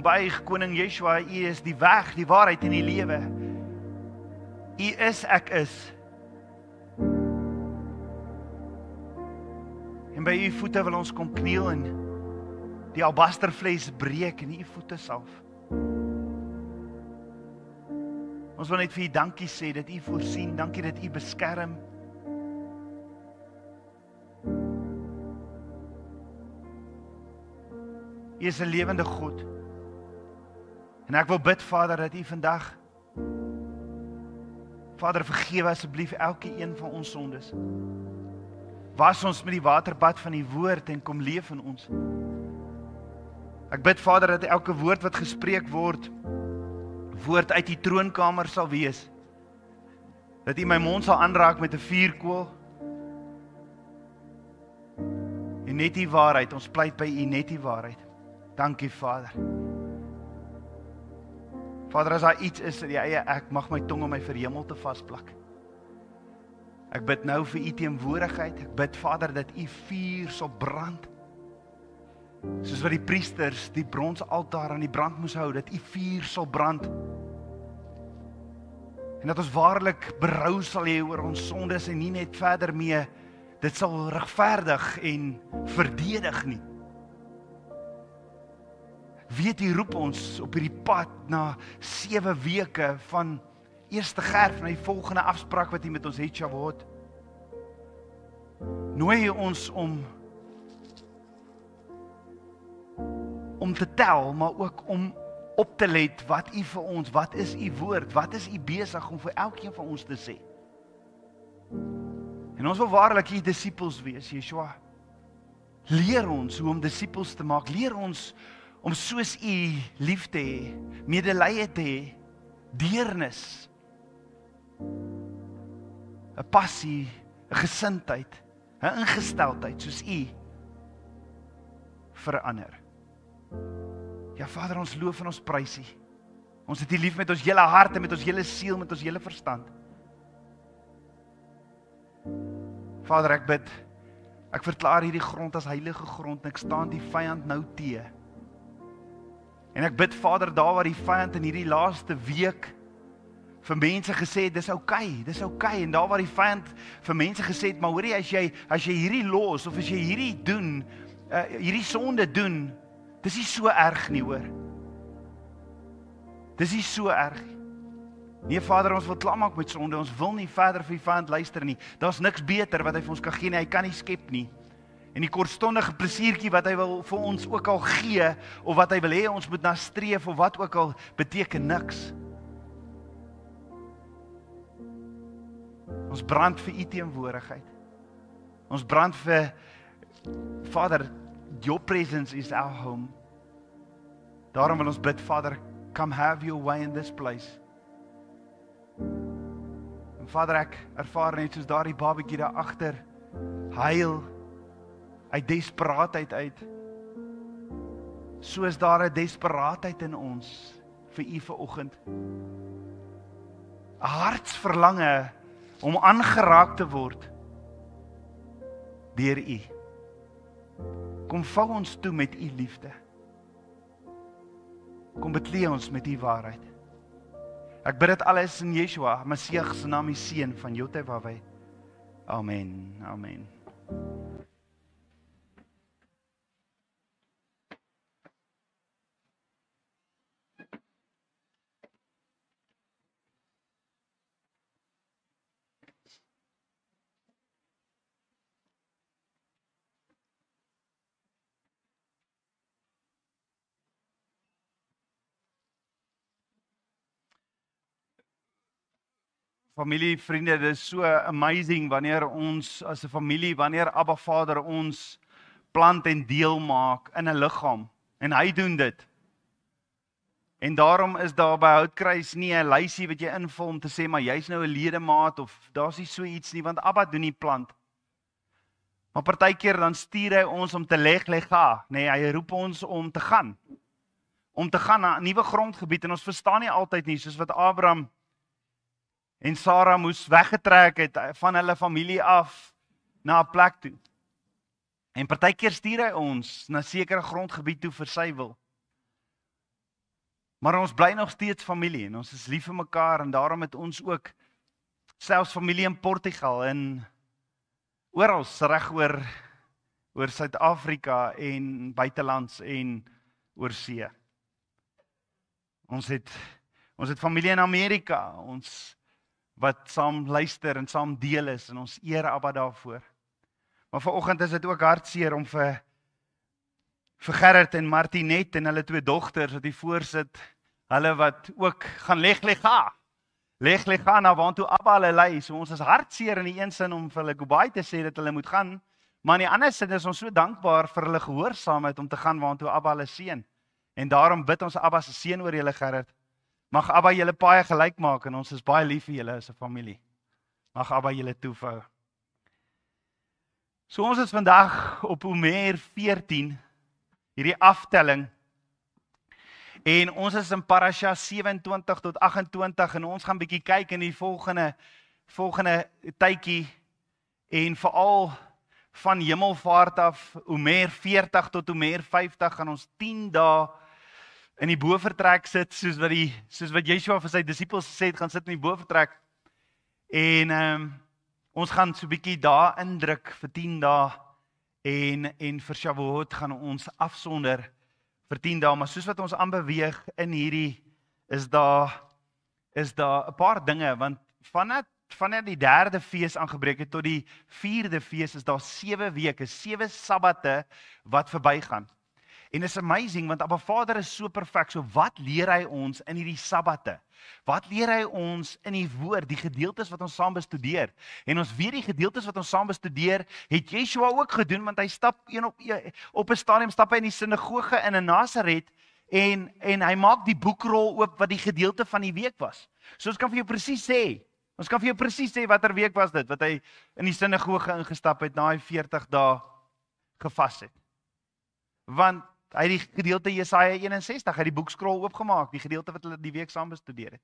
buig, Koning Yeshua, U is die weg, die waarheid en die lewe. U is, ek is. En by U voete wil ons kom kniel en die albastervles breek in U voete salf. Ons wil net vir U dankie sê dat U voorsien, dankie dat U beskerm. U is 'n lewende God. En ek wil bid, Vader, dat U vandag, Vader, vergewe asseblief elke een van ons sondes. Was ons met die waterbad van die woord en kom leef in ons. Ek bid, Vader, dat elke woord wat gespreek word, woord uit die troonkamer sal wees. Dat U my mond sal aanraak met 'n vuurkoel. En net die waarheid, ons pleit by U net die waarheid. Dankie, Vader. Vader, as daar iets is in die eie ek, mag my tong om my verhemel te vasplak. Ek bid nou vir U teenwoordigheid. Ek bid, Vader, dat U vuur sal brand. Soos wat die priesters die bronsaltaar aan die brand moes hou, dat U vuur sal brand. En dat ons waarlik berou sal hê oor ons sondes en nie net verder mee dit sal regverdig en verdedig nie. Weet U roep ons op hierdie pad na 7 weke van eerste gerf na die volgende afspraak wat U met ons het, Shavuot. Nooi U ons om te tel, maar ook om op te let wat U vir ons, wat is U woord, wat is U besig om vir elkeen van ons te sê. En ons wil waarlik U disippels wees, Yeshua. Leer ons hoe om disippels te maak, leer ons om soos U lief te hê, medelee te hê, deernis, 'n passie, 'n gesindheid, 'n ingesteldheid soos U verander. Ja, Vader, ons loof en ons prys U. Ons het U lief met ons hele hart en met ons hele siel, met ons hele verstand. Vader, ek bid, ek verklaar hierdie grond as heilige grond en ek staan die vyand nou teë. En ek bid, Vader, daar waar die vyand in hierdie laaste week vir mense gesê het, dis okay, en daar waar die vyand vir mense gesê het, maar hoorie, as jy hierdie los, of as jy hierdie doen, hierdie sonde doen, dis nie so erg nie, hoor. Dis nie so erg. Nee, Vader, ons wil klaarmaak met sonde, ons wil nie verder vir die vyand luister nie. Daar's niks beter wat hy vir ons kan gee nie, hy kan nie skep nie. En die kortstondige plesiertjie wat hy wil vir ons ook al gee, of wat hy wil hê ons moet na streef, of wat ook al, beteken niks. Ons brand vir U teenwoordigheid. Ons brand vir, Vader, Your presence is our home. Daarom wil ons bid, Vader, come have your way in this place. En Vader, ek ervaar net soos daardie babatjie daar agter, huil, uit desperaatheid uit. Soos daar 'n desperaatheid in ons, vir U vanoggend. 'n Hartsverlange, om aangeraak te word, deur U. Kom vou ons toe met U liefde. Kom beklee ons met U waarheid. Ek bid dit alles in Yeshua, Messias se naam, die seun van Jotewaweh. Amen. Amen. Familie, vriende, dit is so amazing wanneer ons as 'n familie, wanneer Abba Vader ons plant en deel maak in 'n liggaam. En hy doen dit. En daarom is daar by Houtkruis nie 'n lysie wat jy invul om te sê, maar jy's nou 'n ledemaat, of daar's nie so iets nie, want Abba doen nie plant. Maar partykeer dan stuur hy ons om te lega, nee, hy roep ons om te gaan. Om te gaan na 'n nuwe grondgebied, en ons verstaan nie altyd nie, soos wat Abraham en Sarah moes weggetrek het van hulle familie af na 'n plek toe. En partykeer stuur hy ons na sekere grondgebied toe vir sy wil. Maar ons bly nog steeds familie en ons is lief vir mekaar en daarom het ons ook selfs familie in Portugal en oral reg oor Suid-Afrika en buitelands en oor see. Ons het familie in Amerika, ons wat saam luister en saam deel is en ons eer Abba daarvoor. Maar vanoggend is dit ook hartseer om vir Gerrit en Martinet en hulle 2 dogters wat hier voorsit, hulle wat ook gaan leg na waartoe Abba hulle lei. So ons is hartseer in die een sin om vir hulle goodbye te sê dat hulle moet gaan, maar in die ander sin is ons so dankbaar vir hulle gehoorsaamheid om te gaan waartoe Abba hulle seën. En daarom bid ons Abba se seën oor julle, Gerrit. Mag Abba julle paai gelyk maak en ons is baie lief vir julle as 'n familie. Mag Abba julle toevou. So ons is vandag op Omer 14, hierdie aftelling. En ons is in Parasha 27 tot 28 en ons gaan bietjie kyk in die volgende tydjie en veral van Hemelvaart af Omer 40 tot Omer 50 gaan ons 10 dae in die bofortrek sit soos wat Yeshua vir sy disippels gesê het gaan sit in die bofortrek. En ons gaan so 'n bietjie daar indruk vir 10 dae en vir Shavuot gaan ons afsonder vir 10 dae, maar soos wat ons aanbeweeg in hierdie is daar 'n paar dinge want vanaf die 3de fees aangebreek het tot die 4de fees is daar 7 weke, 7 sabbate wat verbygaan. En is amazing want Abba Vader is so perfek. So wat leer hy ons in hierdie sabbate? Wat leer hy ons in die woord, die gedeeltes wat ons saam bestudeer? En ons weet die gedeeltes wat ons saam bestudeer, het Yeshua ook gedoen want hy stap op 'n stadium stap hy in die sinagoge in Nasaret en hy maak die boekrol oop wat die gedeelte van die week was. So ons kan vir jou presies sê watter week was dit wat hy in die sinagoge ingestap het na hy 40 dae gevas het. Want hy het die gedeelte Jesaja 61, hy het die boekskrol oopgemaak, die gedeelte wat hulle die week saam bestudeer het.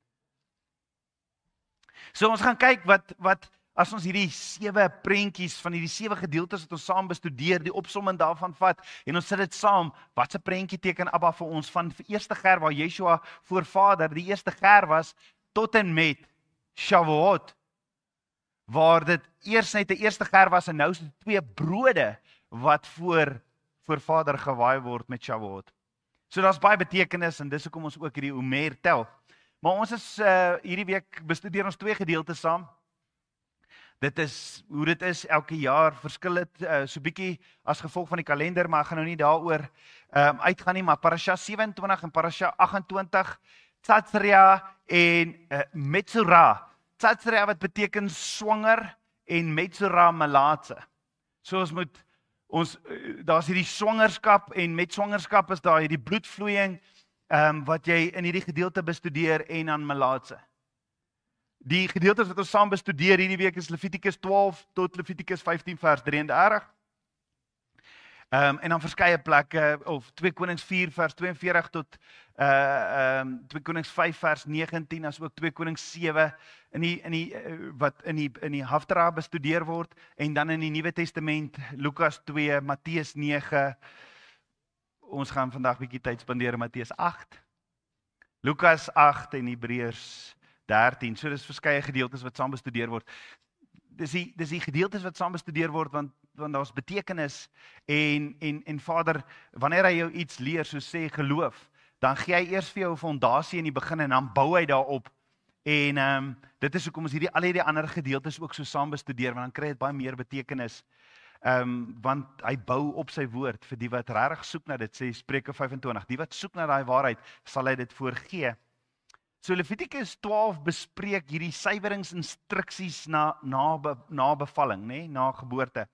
So ons gaan kyk wat as ons hierdie 7 prentjies van hierdie 7 gedeeltes wat ons saam bestudeer, die opsomming daarvan vat en ons sit dit saam, wat 'n prentjie teken Abba vir ons van die eerste ger waar Yeshua voor Vader, die eerste ger was tot en met Shavuot, waar dit eers net 'n eerste ger was en nou is dit 2 brode wat voor Vader gewaai word met Shavuot. So daar's baie betekenis en dis hoekom ons ook hierdie Omer tel. Maar ons is hierdie week bestudeer ons 2 gedeeltes saam. Dit is hoe dit is elke jaar, verskil dit so bietjie as gevolg van die kalender, maar ek gaan nou nie daaroor uitgaan nie, maar Parasha 27 en Parasha 28, Tzatzria en Metzora. Tzatzria wat beteken swanger en Metzora melaatse. So daar's hierdie swangerskap en met swangerskap is daar hierdie bloedvloeiing wat jy in hierdie gedeelte bestudeer en aan melaatse. Die gedeeltes wat ons saam bestudeer hierdie week is Levitikus 12 tot Levitikus 15 vers 33. En dan verskeie plekke of 2 Konings 4 vers 42 tot 2 Konings 5 vers 19 as ook 2 Konings 7 wat in die Haftara bestudeer word en dan in die Nuwe Testament Lukas 2, Matteus 9. Ons gaan vandag bietjie tyd spandeer in Matteus 8. Lukas 8 en Hebreërs 13. So dis verskeie gedeeltes wat saam bestudeer word. Dis die gedeeltes wat saam bestudeer word want daar's betekenis en Vader, wanneer hy jou iets leer, so sê geloof, dan gee hy eers vir jou 'n fondasie in die begin en dan bou hy daarop. En dit is hoekom ons al hierdie ander gedeeltes ook so saam bestudeer, want dan kry dit baie meer betekenis. Want hy bou op sy woord vir die wat regtig soek na dit, sê Spreuke 25. Die wat soek na daai waarheid, sal hy dit voorgee. So Levitikus 12 bespreek hierdie suiweringsinstruksies na bevalling, nê, na geboorte.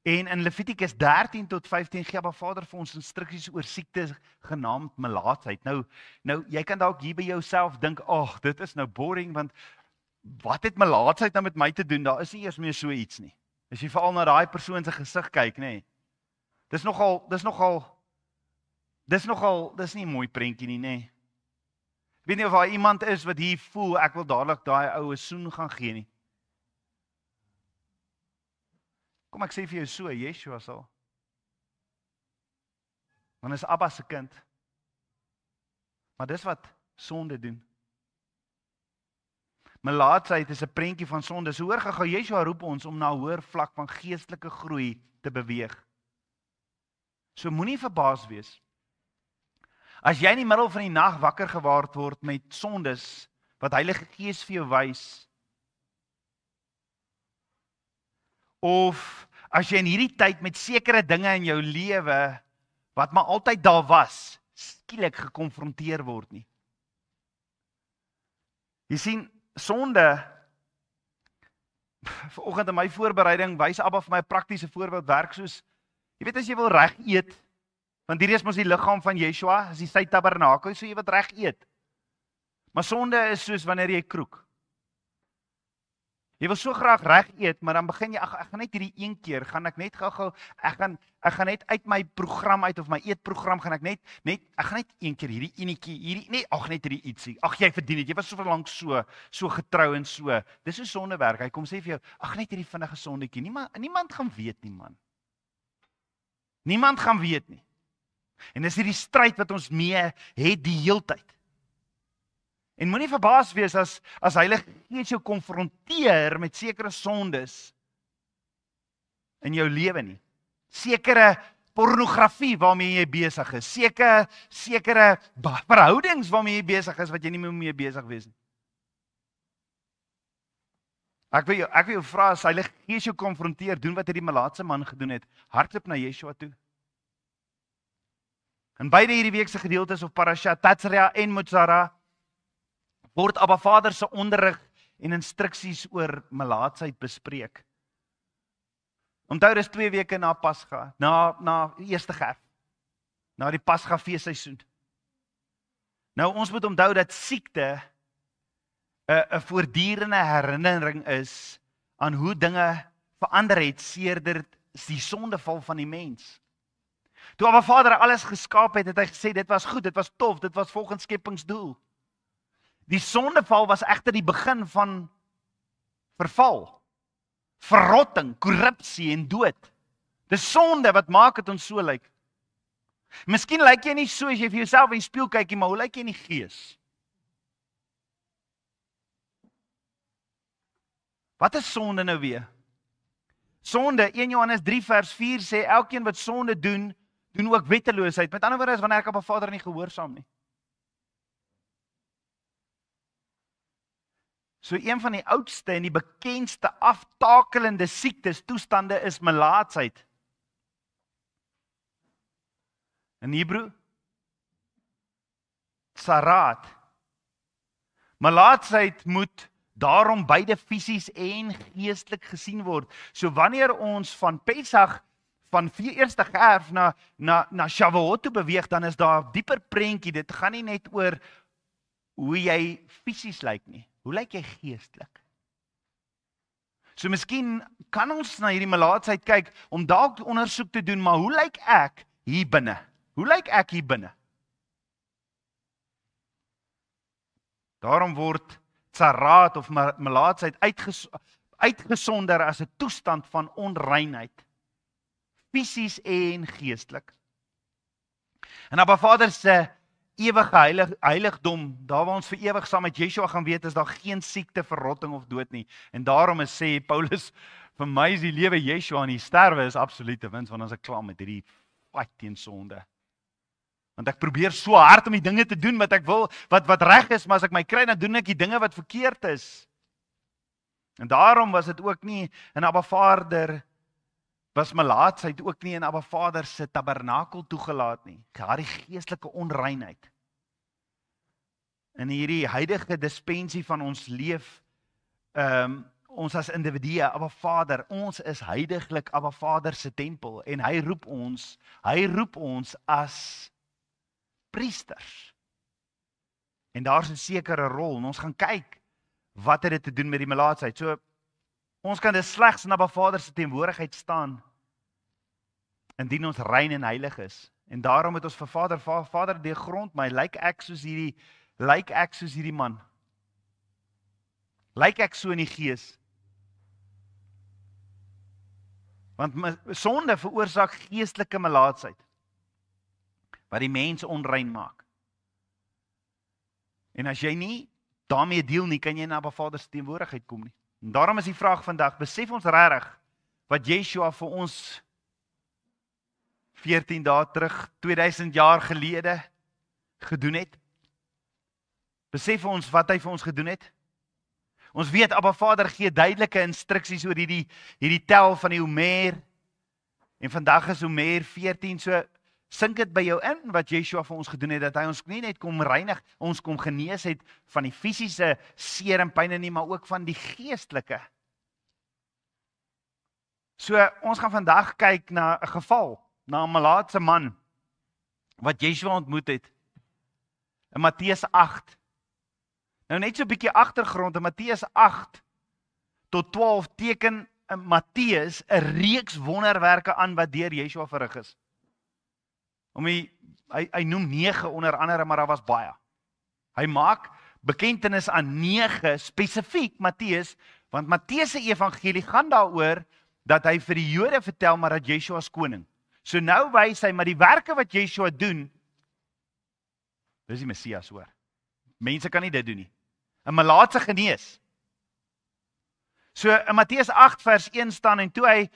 En in Levitikus 13 tot 15 gee Abba Vader vir ons instruksies oor siektes genaamd melaatsheid. Nou jy kan dalk hier by jouself dink, "Ag, dit is nou boring want wat het melaatsheid nou met my te doen? Daar is nie eers meer so iets nie." As jy veral na daai persoon se gesig kyk, nê. Dis nie 'n mooi prentjie nie, nê. Ek weet nie of daar iemand is wat hier voel ek wil dadelik daai oue soen gaan gee nie. Kom ek sê vir jou so, Yeshua sal. Want is Abba se kind. Maar dis wat sonde doen. Melaatsheid is 'n prentjie van sonde. So hoor gou, Yeshua roep ons om na 'n hoër vlak van geestelike groei te beweeg. So moenie verbaas wees. As jy in die middel van die nag wakker geword word met sondes wat Heilige Gees vir jou wys, of as jy in hierdie tyd met sekere dinge in jou lewe wat maar altyd daar was, skielik gekonfronteer word nie. Jy sien, sonde, vanoggend in my voorbereiding wys Abba vir my 'n praktiese voorbeeld werk soos, jy weet as jy wil reg eet, want hierdie is mos die liggaam van Yeshua, is die sy tabernakel, so jy wat reg eet. Maar sonde is soos wanneer jy kroek. Jy wil so graag reg eet, maar dan begin jy, ek gaan net hierdie een keer, gaan ek net gou-gou, ek gaan net uit my program uit, of my eetprogram, gaan ek gaan net een keer hierdie enetjie, net hierdie ietsie, jy verdien dit, jy was so lank so getrou en so, dis hoe sonde werk, hy kom sê vir jou, net hierdie vinnige sondetjie, niemand gaan weet nie, man. Niemand gaan weet nie. En dis hierdie stryd wat ons mee het die heeltyd. En moenie verbaas wees as Heilige Gees jou konfronteer met sekere sondes in jou lewe nie. Sekere pornografie waarmee jy besig is, sekere verhoudings waarmee jy besig is wat jy nie meer mee besig wees nie. Ek wil jou vra, as Heilige Gees jou konfronteer, doen wat hierdie Melaatse man gedoen het, hardloop na Yeshua toe. In beide hierdie week se gedeeltes of parasha Tatsria en Motzara word Abba Vader se onderrig en instruksies oor melaatsheid bespreek. Onthou, dis 2 weke na Pasga, na eerste gerf, na die Pasga feesseisoen. Nou ons moet onthou dat siekte 'n voortdurende herinnering is aan hoe dinge verander het sedert die sondeval van die mens. Toe Abba Vader alles geskaap het, het hy gesê dit was goed, dit was tof, dit was volgens skepingsdoel. Die sondeval was egter die begin van verval, verrotting, korrupsie en dood. Dis sonde wat maak dit ons so lyk. Miskien lyk jy nie so as jy vir jouself in die spieël kyk nie, maar hoe lyk jy in die gees? Wat is sonde nou weer? Sonde, 1 Johannes 3 vers 4 sê, elkeen wat sonde doen ook wetteloosheid. Met ander woorde is wanneer ek op 'n Vader nie gehoorsaam nie. So een van die oudste en die bekendste aftakelende siektes toestande is melaatsheid. In Hebreë Sarat. Melaatsheid moet daarom beide fisies en geestelik gesien word. So wanneer ons van Pesach, van eerste gerf na Shavuot toe beweeg, dan is daar 'n dieper prentjie. Dit gaan nie net oor hoe jy fisies lyk nie. Hoe lyk jy geestelik? So miskien kan ons na hierdie melaatsheid kyk om dalk ondersoek te doen, maar hoe lyk ek hier binne? Hoe lyk ek hier binne? Daarom word Tsarat of melaatsheid uitgesonder as 'n toestand van onreinheid, fisies en geestelik. En Abba Vader se ewige heiligdom, daar waar ons vir ewig saam met Yeshua gaan weet, is daar geen siekte, verrotting of dood nie. En daarom sê Paulus, vir my is die lewe Yeshua en die sterwe is absolute wins, want ons is klaar met hierdie fight teen sonde. Want ek probeer so hard om die dinge te doen wat ek wil, wat reg is, maar as ek my kry, dan doen ek die dinge wat verkeerd is. En daarom was dit ook nie in Abba Vader, was melaatsheid ook nie in Abba Vader se tabernakel toegelaat nie. Daardie geestelike onreinheid. In hierdie huidige dispensie van ons leef, ons as individue, Abba Vader, ons is heiliglik Abba Vader se tempel en hy roep ons as priesters. En daar's 'n sekere rol en ons gaan kyk wat het dit te doen met die melaatsheid. So ons kan dus slegs in Abba Vader se teenwoordigheid staan indien ons rein en heilig is. En daarom het ons vir Vader die grond, maar lyk ek soos hierdie man? Lyk ek so in die gees? Want sonde veroorsaak geestelike melaatsheid wat die mens onrein maak. En as jy nie daarmee deel nie, kan jy na Abba Vader se teenwoordigheid kom nie. En daarom is die vraag vandag, besef ons regtig wat Yeshua vir ons 14 dae terug, 2000 jaar gelede gedoen het? Besef ons wat hy vir ons gedoen het? Ons weet Abba Vader gee duidelike instruksies oor hierdie tel van die Omer. En vandag is Omer 14, so sink dit by jou in wat Yeshua vir ons gedoen het, dat hy ons nie net kom reinig, ons kom genees het van die fisiese seer en pyn nie, maar ook van die geestelike. So ons gaan vandag kyk na 'n geval, na 'n Malaatse man wat Yeshua ontmoet het in Matteus 8. Nou net so 'n bietjie agtergrond, in Matteus 8 tot 12 teken in Matteus 'n reeks wonderwerke aan wat deur Yeshua verrig is. Hy noem 9 onder andere, maar daar was baie. Hy maak bekentenis aan 9 spesifiek Matteus, want Matteus se evangelie gaan daaroor dat hy vir die Jode vertel maar dat Yeshua is koning. So nou wys hy maar die werke wat Yeshua doen, dis die Messias hoor. Mense kan nie dit doen nie. 'n Malaatse genees. So in Matteus 8 vers 1 staan, en toe hy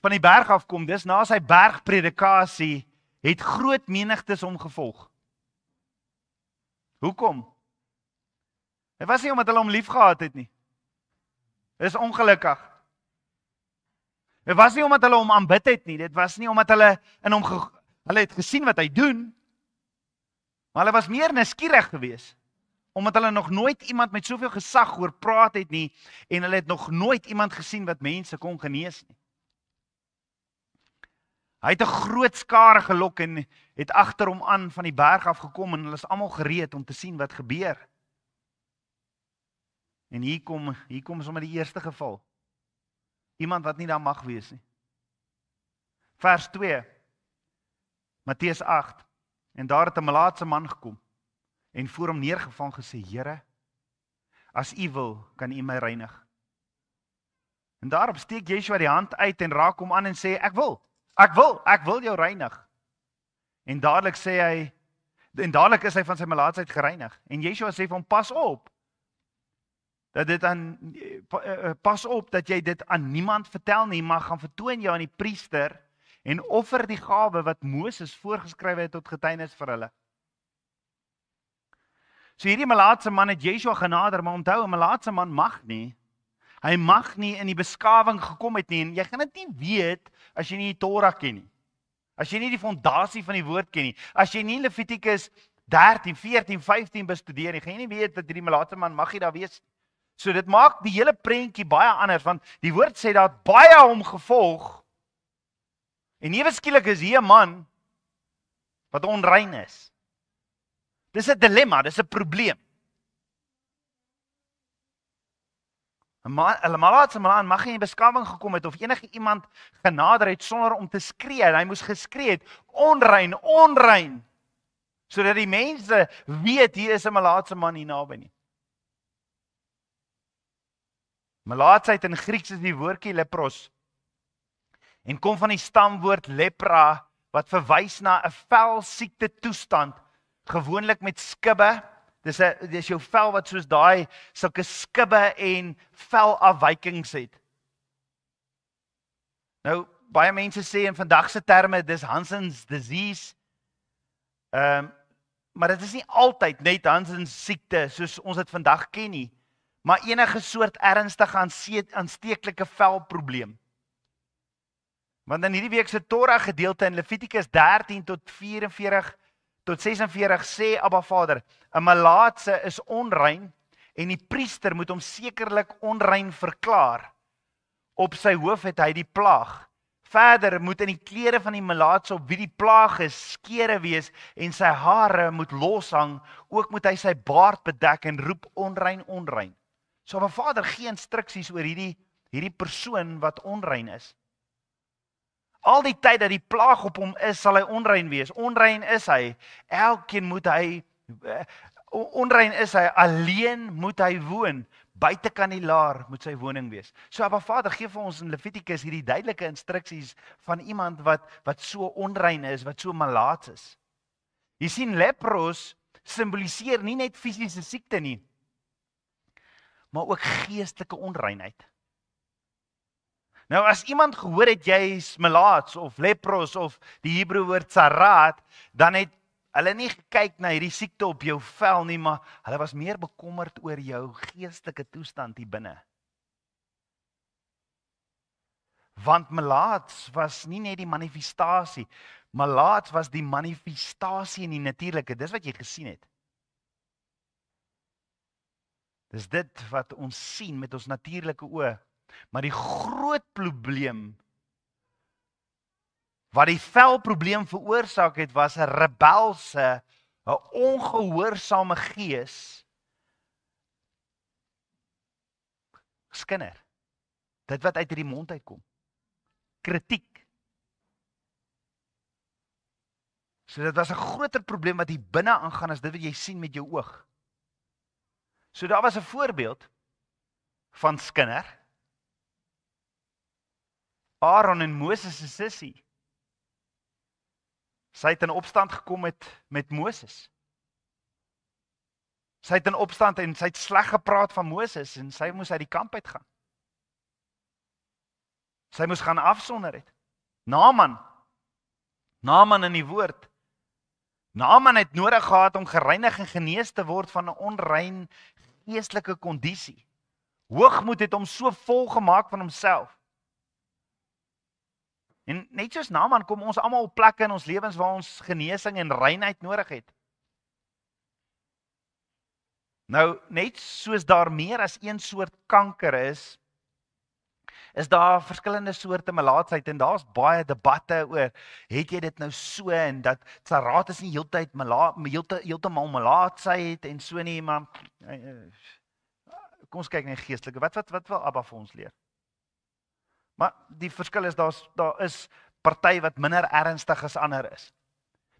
van die berg afkom, dis na sy bergpredikasie, het groot menigtes hom gevolg. Hoekom? Dit was nie omdat hulle hom lief gehad het nie. Dis ongelukkig. Dit was nie omdat hulle hom aanbid het nie, dit was nie omdat hulle hulle het gesien wat hy doen, maar hulle was meer nuuskierig geweest, omdat hulle nog nooit iemand met soveel gesag hoor praat het nie, en hulle het nog nooit iemand gesien wat mense kon genees nie. Hy het 'n groot skare gelok en het agter hom aan van die berg af gekom, en hulle is almal gereed om te sien wat gebeur. En hier kom sommer die eerste geval. Iemand wat nie daar mag wees nie. Vers 2, Matteus 8, en daar het 'n Malaatse man gekom, en voor hom neergeval en gesê, Here, as U wil, kan U my reinig. En daarop steek Yeshua die hand uit en raak hom aan en sê, ek wil jou reinig. En dadelik is hy van sy malaatsheid gereinig. En Yeshua sê vir hom, pas op dat jy dit aan niemand vertel nie, maar gaan vertoon jou aan die priester en offer die gawe wat Moses voorgeskryf het tot getuienis vir hulle. So hierdie Malaatse man het Yeshua genader, maar onthou, 'n Malaatse man mag nie. Hy mag nie in die beskawing gekom het nie, en jy gaan dit nie weet as jy nie die Torah ken nie. As jy nie die fondasie van die woord ken nie. As jy nie Levitikus 13, 14, 15 bestudeer nie, gaan jy nie weet dat hierdie Malaatse man mag nie daar wees. So dit maak die hele prentjie baie anders, want die woord sê dat baie hom gevolg, en ewe skielik is hier 'n man wat onrein is. Dis 'n dilemma, dis 'n probleem. 'n Malaatse man mag nie in beskawing gekom het of enige iemand genader het sonder om te skree. Hy moes geskree het, onrein, onrein, sodat die mense weet hier is 'n Malaatse man hier naby nie. Malaatsheid in Grieks is die woordjie lepros, en kom van die stamwoord lepra, wat verwys na 'n velsiekte toestand, gewoonlik met skibbe. Dis jou vel wat soos daai sulke skibbe en velafwykings het. Nou, baie mense sê in vandag se terme, dis Hansen's disease. Maar dit is nie altyd net Hansen's siekte soos ons dit vandag ken nie, maar enige soort ernstige aansteeklike velprobleem. Want in hierdie week se Torah gedeelte in Levitikus 13 tot 44 tot 46 sê Abba Vader, 'n Malaatse is onrein en die priester moet hom sekerlik onrein verklaar. Op sy hoof het hy die plaag. Verder moet in die klere van die Malaatse op wie die plaag is, skere wees en sy hare moet loshang. Ook moet hy sy baard bedek en roep onrein, onrein. So Abba Vader gee instruksies oor hierdie persoon wat onrein is. Al die tyd dat die plaag op hom is, sal hy onrein wees. Onrein is hy. Onrein is hy. Alleen moet hy woon. Buite kan die laar moet sy woning wees. So Abba Vader gee vir ons in Levitikus hierdie duidelike instruksies van iemand wat so onrein is, wat so malaats is. Jy sien, lepros simboliseer nie net fisiese siekte nie, maar ook geestelike onreinheid. Nou as iemand gehoor het jy is melaats of lepros of die Hebreë woord sarat, dan het hulle nie gekyk na hierdie siekte op jou vel nie, maar hulle was meer bekommerd oor jou geestelike toestand hier binne. Want melaats was nie net die manifestasie, melaats was die manifestasie in die natuurlike, dis wat jy gesien het. Dis dit wat ons sien met ons natuurlike oë. Maar die groot probleem, wat die velprobleem veroorsaak het, was 'n rebelse, 'n ongehoorsame gees. Skinder. Dit wat uit die mond uitkom. Kritiek. So dit was 'n groter probleem wat hier binne aangaan as dit wat jy sien met jou oog. So daar was 'n voorbeeld van skinder. Aaron en Moses se sussie. Sy het in opstand gekom met Moses. Sy het in opstand en sy het sleg gepraat van Moses en sy moes uit die kamp uitgaan. Sy moes gaan afsonder het. Naaman in die woord. Naaman het nodig gehad om gereinig en genees te word van 'n onrein geestelike kondisie. Hoogmoed het hom so vol gemaak van homself. En net soos Naaman kom ons almal op plekke in ons lewens waar ons genesing en reinheid nodig het. Nou, net soos daar meer as een soort kanker is daar verskillende soorte melaatsheid en daar's baie debatte oor, het jy dit nou so en dat sarat is nie heeltemal melaatsheid en so nie, maar kom ons kyk na die geestelike. Wat wil Abba vir ons leer? Maar die verskil is, daar is party wat minder ernstig as ander is.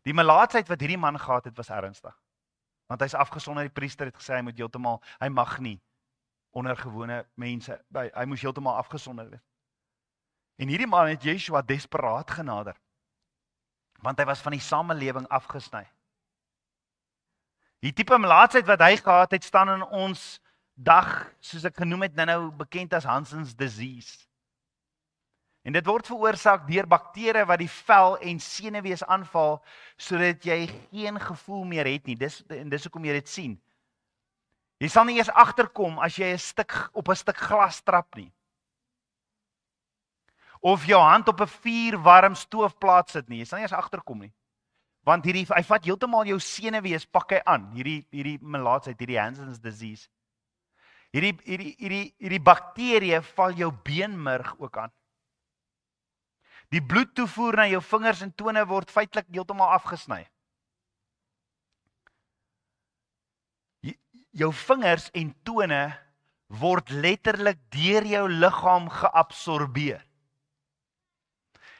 Die melaatsheid wat hierdie man gehad het, was ernstig. Want hy's afgesonder, die priester het gesê, hy mag nie onder gewone mense, hy moes heeltemal afgesonder wees. En hierdie man het Yeshua desperaat genader, want hy was van die samelewing afgesny. Die tipe melaatsheid wat hy gehad het, staan in ons dag, soos ek genoem het, nou bekend as Hansen's disease. En dit word veroorsaak deur bakterieë wat die vel en senuwees aanval, sodat jy geen gevoel meer het nie. Dis hoekom jy dit sien. Jy sal nie eers agterkom as jy op 'n stuk glas trap nie. Of jou hand op 'n vuurwarm stoofplaat sit nie. Jy sal nie eers agterkom nie. Want hy vat heeltemal jou senuwees, pak hy aan. Hierdie melaatsheid, hierdie Hansen's disease. Hierdie bakterieë val jou beenmerg ook aan. Die bloedtoevoer na jou vingers en tone word feitelik heeltemal afgesny. Jou vingers en tone word letterlik deur jou liggaam geabsorbeer.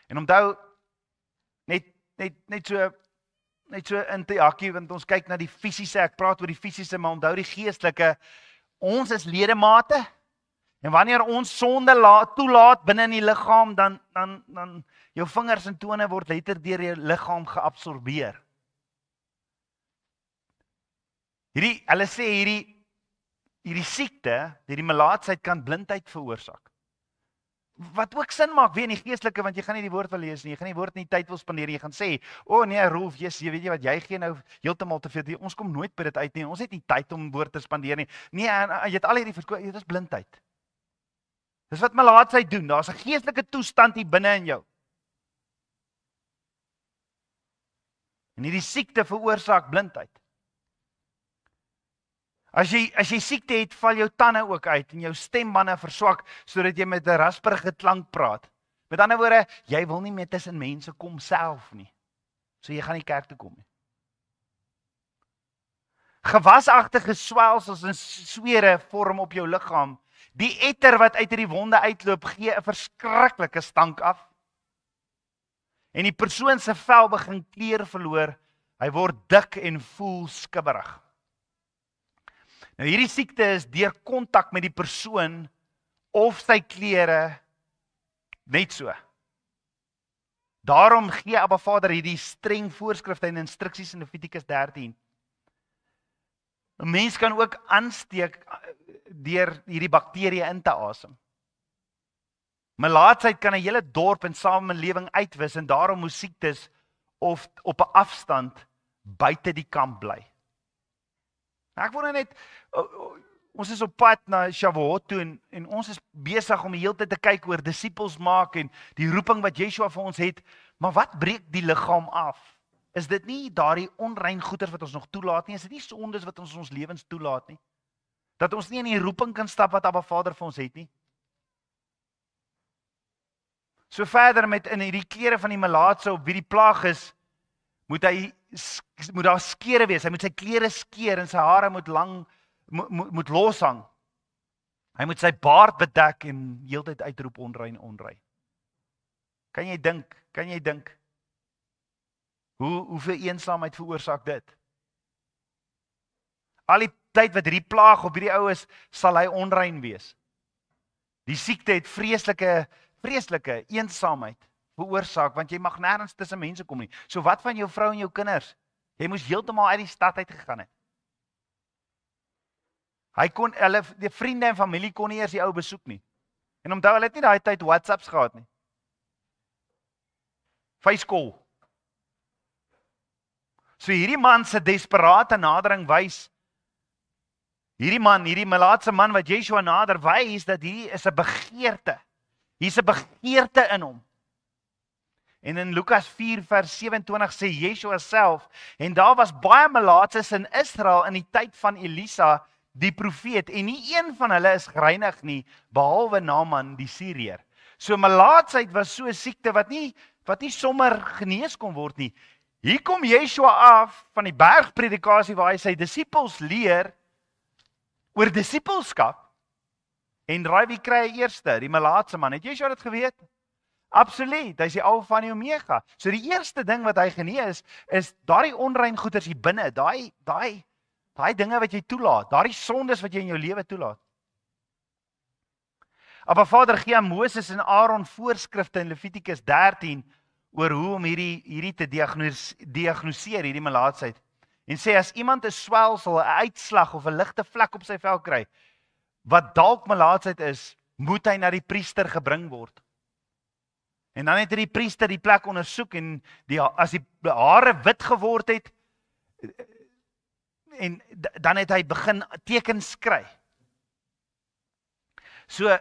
En onthou net so in te hakkie, want ons kyk na die fisiese, ek praat oor die fisiese, maar onthou die geestelike, ons is ledemate. En wanneer ons sonde toelaat binne in die liggaam, dan jou vingers en tone word letterlik deur jou liggaam geabsorbeer. Hulle sê hierdie siekte, hierdie melaatsheid kan blindheid veroorsaak. Wat ook sin maak weer in die geestelike, want jy gaan nie die woord wil lees nie, jy gaan nie woord in die tyd wil spandeer nie, jy gaan sê, nee Rolf, jy weet jy wat, jy gee nou heeltemal te veel, ons kom nooit by dit uit nie, ons het nie tyd om woord te spandeer nie. Nee, jy het al hierdie dit is blindheid. Dis wat melaatsheid doen, daar's 'n geestelike toestand hier binne in jou. En hierdie siekte veroorsaak blindheid. As jy siekte het, val jou tande ook uit en jou stembande verswak, sodat jy met 'n rasperige klank praat. Met ander woorde, jy wil nie meer tussen mense kom self nie. So jy gaan nie kerk toe kom nie. Gewasagtige swelsels en swere vorm op jou liggaam. Die etter wat uit hierdie wonde uitloop, gee 'n verskriklike stank af. En die persoon se vel begin kleur verloor, hy word dik en voel skibberig. Nou hierdie siekte is deur kontak met die persoon of sy klere net so. Daarom gee Abba Vader hierdie streng voorskrifte en instruksies in Levitikus 13. 'n mens kan ook aansteek deur hierdie bakterieë in te asem. Melaatsheid kan 'n hele dorp en samelewing uitwis en daarom moes siektes of op 'n afstand buite die kamp bly. Ek wonder net, ons is op pad na Shavuot toe en ons is besig om die hele tyd te kyk oor disippels maak en die roeping wat Yeshua vir ons het, maar wat breek die liggaam af? Is dit nie daardie onrein goeders wat ons nog toelaat nie? Is dit nie sondes wat ons lewens toelaat nie? Dat ons nie in die roeping kan stap wat Abba Vader vir ons het nie? So verder met in hierdie klere van die melaatse op wie die plaag is, moet daar skere wees. Hy moet sy klere skeer en sy hare moet lang moet loshang. Hy moet sy baard bedek en heeltyd uitroep onrein, onrein. Kan jy dink hoeveel eensaamheid veroorsaak dit? Al die tyd wat hierdie plaag op hierdie ou is, sal hy onrein wees. Die siekte het vreeslike eensaamheid veroorsaak, want jy mag nêrens tussen mense kom nie. So wat van jou vrou en jou kinders? Jy moes heeltemal uit die stad uit gegaan het. Die vriende en familie kon nie eers die ou besoek nie. En onthou, hulle het nie daai tyd WhatsApps gehad nie. Facecall. So hierdie man se desperate nadering wys, hierdie melaatse man wat Yeshua nader, wys dat hier is 'n begeerte. Hier's 'n begeerte in hom. En in Lukas 4 vers 27 sê Yeshua self, en daar was baie melaatses in Israel in die tyd van Elisa, die profeet, en nie een van hulle is gereinig nie, behalwe Naaman die Siriër. So melaatsheid was so 'n siekte wat nie sommer genees kon word nie. Hier kom Yeshua af van die bergpredikasie waar hy sy disippels leer oor disippelskap, en raai wie kry hy eerste? Die melaatse man. Het Yeshua dit geweet? Absoluut, hy is die Alfa en die Omega. So die eerste ding wat hy genees is daardie onrein goeders hier binne, daai dinge wat jy toelaat, daardie sondes wat jy in jou lewe toelaat. Abba Vader gee aan Moses en Aaron voorskrifte in Levitikus 13 oor hoe om hierdie te diagnoseer, hierdie melaatsheid. En sê as iemand 'n swelsel, 'n uitslag of 'n ligte vlek op sy vel kry, wat dalk melaatsheid is, moet hy na die priester gebring word. En dan het die priester die plek ondersoek en as die hare wit geword het, en dan het hy begin tekens skry. So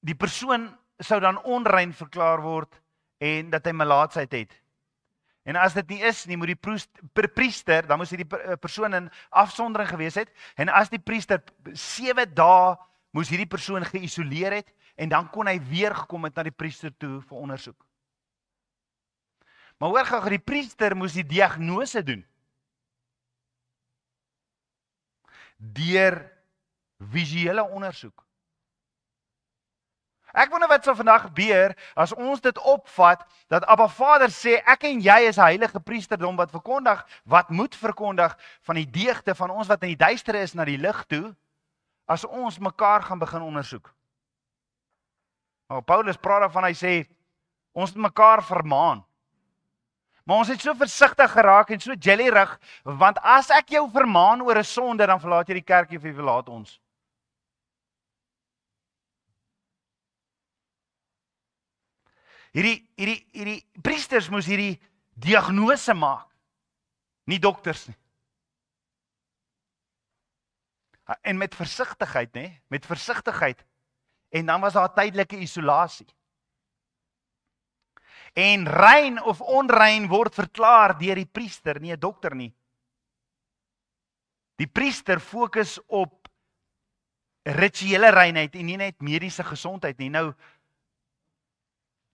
die persoon sou dan onrein verklaar word en dat hy melaatsheid het. En as dit nie is nie, moet die priester, dan moes hierdie persoon in afsondering gewees het, en as die priester 7 dae moes hierdie persoon geïsoleer het, en dan kon hy weer gekom het na die priester toe vir ondersoek. Maar hoor gou, die priester moes die diagnose doen. Deur visuele ondersoek. Ek wonder wat sal vandag gebeur as ons dit opvat, dat Abba Vader sê, ek en jy is 'n heilige priesterdom wat verkondig, wat moet verkondig van die deugde van ons wat in die duistere is na die lig toe, as ons mekaar gaan begin ondersoek. Nou, Paulus praat daarvan, hy sê, ons moet mekaar vermaan. Maar ons het so versigtig geraak en so jellyrig, want as ek jou vermaan oor 'n sonde, dan verlaat jy die kerk of jy verlaat ons. Hierdie priesters moes hierdie diagnose maak, nie dokters nie. En met versigtigheid, nê? Met versigtigheid. En dan was daar tydelike isolasie. En rein of onrein word verklaar deur die priester, nie 'n dokter nie. Die priester fokus op rituele reinheid en nie net mediese gesondheid nie. Nou,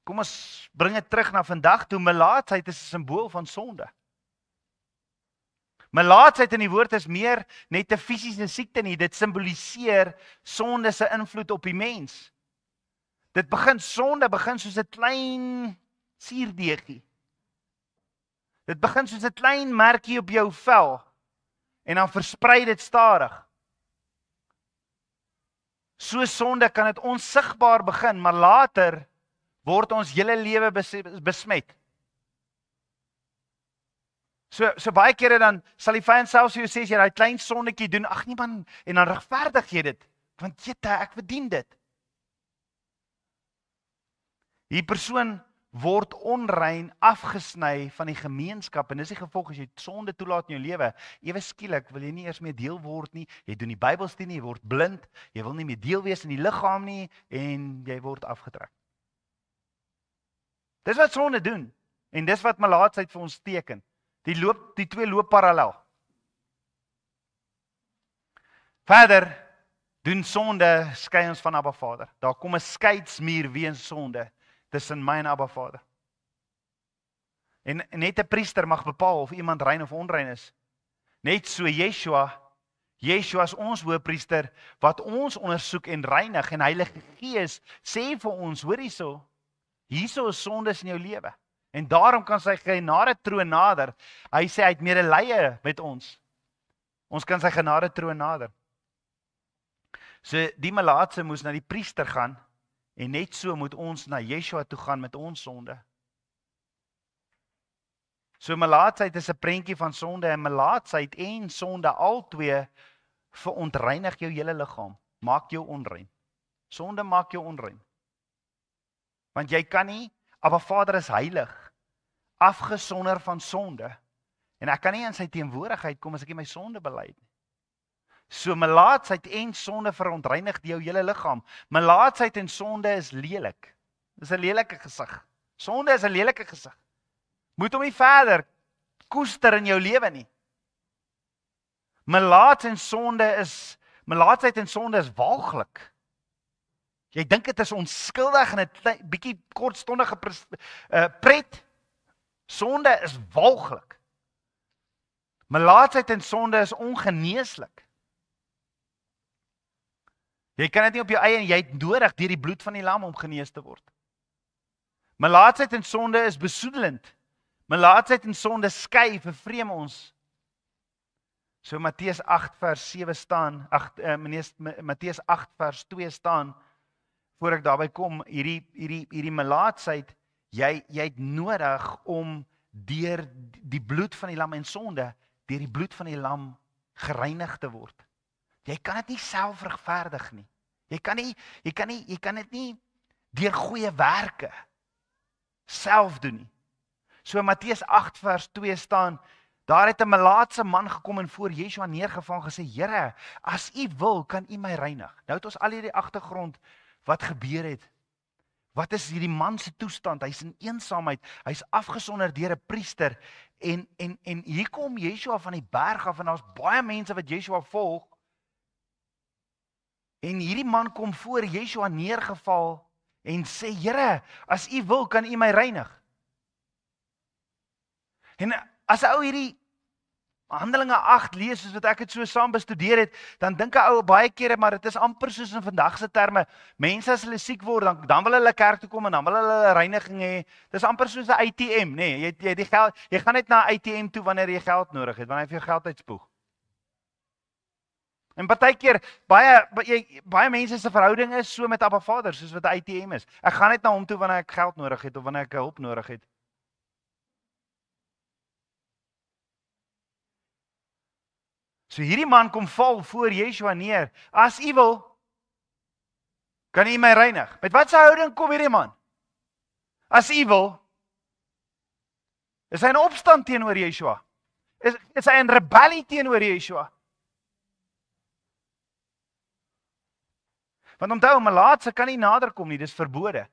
kom ons bring dit terug na vandag toe. Melaatsheid is 'n simbool van sonde. Melaatsheid in die woord is meer net 'n fisiese siekte nie. Dit simboliseer sonde se invloed op die mens. Sonde begin soos 'n klein suurdeegie. Dit begin soos 'n klein merkie op jou vel en dan versprei dit stadig. So sonde kan dit onsigbaar begin, maar later word ons hele lewe besmet. So baie kere dan sal die vyand selfs vir jou sê as jy daai klein sonnetjie doen, ag nee man, en dan regverdig jy dit, want jette, ek verdien dit. Die persoon word onrein afgesny van die gemeenskap en dis die gevolg as jy sonde toelaat in jou lewe. Ewe skielik wil jy nie eers meer deel word nie. Jy doen die Bybelstudie nie, jy word blind, jy wil nie meer deel wees in die liggaam nie en jy word afgetrek. Dis wat sonde doen en dis wat melaatsheid vir ons teken. Die twee loop parallel. Verder doen sonde skei ons van Abba Vader. Daar kom 'n skeidsmuur weens sonde tussen my en Abba Vader. En net 'n priester mag bepaal of iemand rein of onrein is. Net so Yeshua is ons hoëpriester wat ons ondersoek en reinig en Heilige Gees sê vir ons, hoor hierso is sondes in jou lewe. En daarom kan sy genade troon nader. Hy sê hy het medelee met ons. Ons kan sy genade troon nader. So die melaatse moes na die priester gaan en net so moet ons na Yeshua toe gaan met ons sonde. So melaatsheid is 'n prentjie van sonde en melaatsheid en sonde albei verontreinig jou hele liggaam, maak jou onrein. Sonde maak jou onrein. Want jy kan nie, Abba Vader is heilig, afgesonder van sonde. En ek kan nie in sy teenwoordigheid kom as ek nie my sonde bely nie. So melaatsheid en sonde verontreinig jou hele liggaam. Melaatsheid en sonde is lelik. Dis 'n lelike gesig. Sonde is 'n lelike gesig. Moet hom nie verder koester in jou lewe nie. Melaatsheid en sonde is waaglik. Jy dink dit is onskuldig en 'n bietjie kortstondige pret. Sonde is waaglik. Melaatsheid en sonde is ongeneeslik. Jy kan dit nie op jou eie en jy het nodig deur die bloed van die lam om genees te word. Melaatsheid en sonde is besoedelend. Melaatsheid en sonde skei, vervreem ons. So Matteus 8 vers 7 staan, Matteus 8 vers 2 staan, voor ek daarby kom, hierdie melaatsheid, jy het nodig om deur die bloed van die lam en sonde, deur die bloed van die lam gereinig te word. Jy kan dit nie self regverdig nie. Jy kan dit nie deur goeie werke self doen nie. So Matteus 8 vers 2 staan, daar het 'n melaatse man gekom en voor Yeshua neergeval en gesê, Here, as U wil, kan U my reinig. Nou het ons al hierdie agtergrond wat gebeur het. Wat is hierdie man se toestand? Hy's in eensaamheid, hy's afgesonder deur 'n priester en hier kom Yeshua van die berg af en daar's baie mense wat Yeshua volg. En hierdie man kom voor Yeshua neergeval en sê, Here, as U wil, kan U my reinig. En as 'n ou hierdie Handelinge 8 lees, soos wat ek dit so saam bestudeer het, dan dink 'n ou baie kere, maar dit is amper soos in vandag se terme, mense as hulle siek word, dan wil hulle kerk toe kom en dan wil hulle reiniging hê. Dis amper soos 'n ATM, nê? Jy die geld, jy gaan net na 'n ATM toe wanneer jy geld nodig het, wanneer jy vir jou geld uitspoeg. En partykeer baie mense se verhouding is so met Abba Vader, soos wat 'n ATM is. Ek gaan net na hom toe wanneer ek geld nodig het of wanneer ek hulp nodig het. So hierdie man kom val voor Yeshua neer. As U wil, kan U my reinig. Met wat se houding kom hierdie man? As U wil, is hy in opstand teenoor Yeshua? Is hy in rebellie teenoor Yeshua? Want onthou, 'n melaatse kan nie nader kom nie, dis verbode.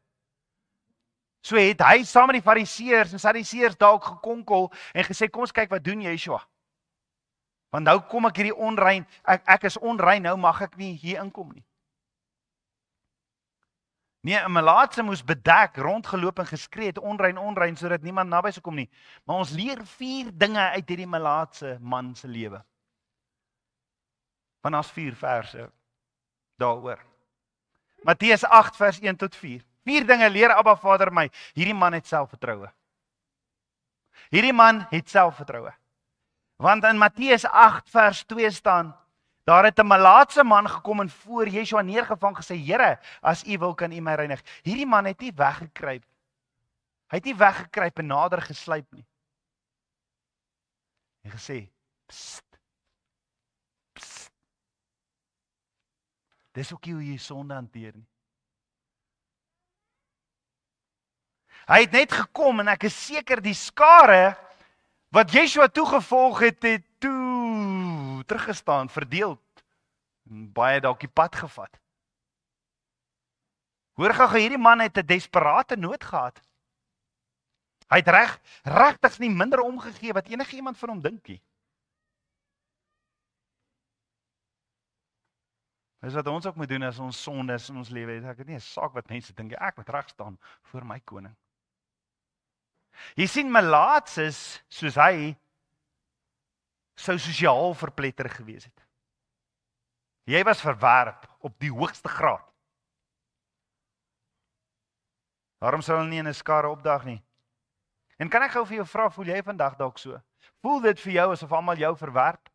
So het hy saam met die Fariseërs en Sadduseërs dalk gekonkel en gesê, kom ons kyk wat doen Yeshua. Want nou kom ek hierdie onrein, ek is onrein, nou mag ek nie hier inkom nie. Nee, 'n melaatse moes bedek, rondgeloop en geskree het, onrein, sodat niemand naby sou kom nie. Maar ons leer 4 dinge uit hierdie melaatse man se lewe. Want daar's 4 verse daaroor. Matteus 8 vers 1 tot 4. 4 dinge leer Abba Vader my. Hierdie man het selfvertroue. Hierdie man het selfvertroue. Want in Matteus 8 vers 2 staan, daar het 'n melaatse man gekom en voor Yeshua neergevang gesê, Here, as U wil, kan U my reinig. Hierdie man het nie weggekruip. Hy het nie weggekruip en nader geslyp nie. en gesê, pst, pst. Dis ook nie hoe jy sonde hanteer nie. Hy het net gekom en ek is seker die skare wat Yeshua toegevolg het, het toe teruggestaan, verdeeld, en baie dalk die pad gevat. Hoor gou, hierdie man het 'n desperate nood gehad. Hy het regtig nie minder omgegee wat enige iemand van hom dink nie. Dis wat ons ook moet doen as ons sondes in ons lewe het. Ek het nie 'n saak wat mense dink, ek moet reg staan voor my koning. Jy sien, melaatses soos hy sou sosiaal verpletter gewees het. Jy was verwerp op die hoogste graad. Waarom sou hulle nie in 'n skare opdag nie? En kan ek gou vir jou vra, voel jy vandag dalk so? Voel dit vir jou asof almal jou verwerp?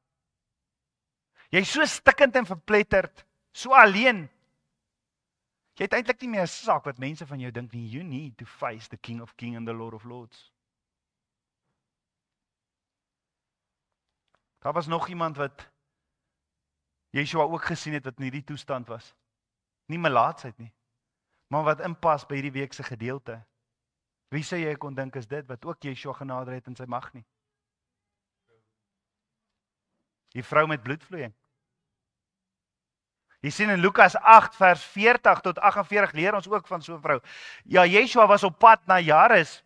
Jy's so stikkend en verpletterd, so alleen. Jy het eintlik nie meer 'n saak wat mense van jou dink nie. You need to face the King of Kings and the Lord of Lords. Daar was nog iemand wat Yeshua ook gesien het wat in hierdie toestand was. Nie melaatsheid nie, maar wat inpas by hierdie week se gedeelte. Wie sê jy kon dink is dit wat ook Yeshua genader het in sy mag nie? Die vrou met bloedvloeiing. Jy sien in Lukas 8 vers 40 tot 48 leer ons ook van so 'n vrou. Ja, Yeshua was op pad na Jairus,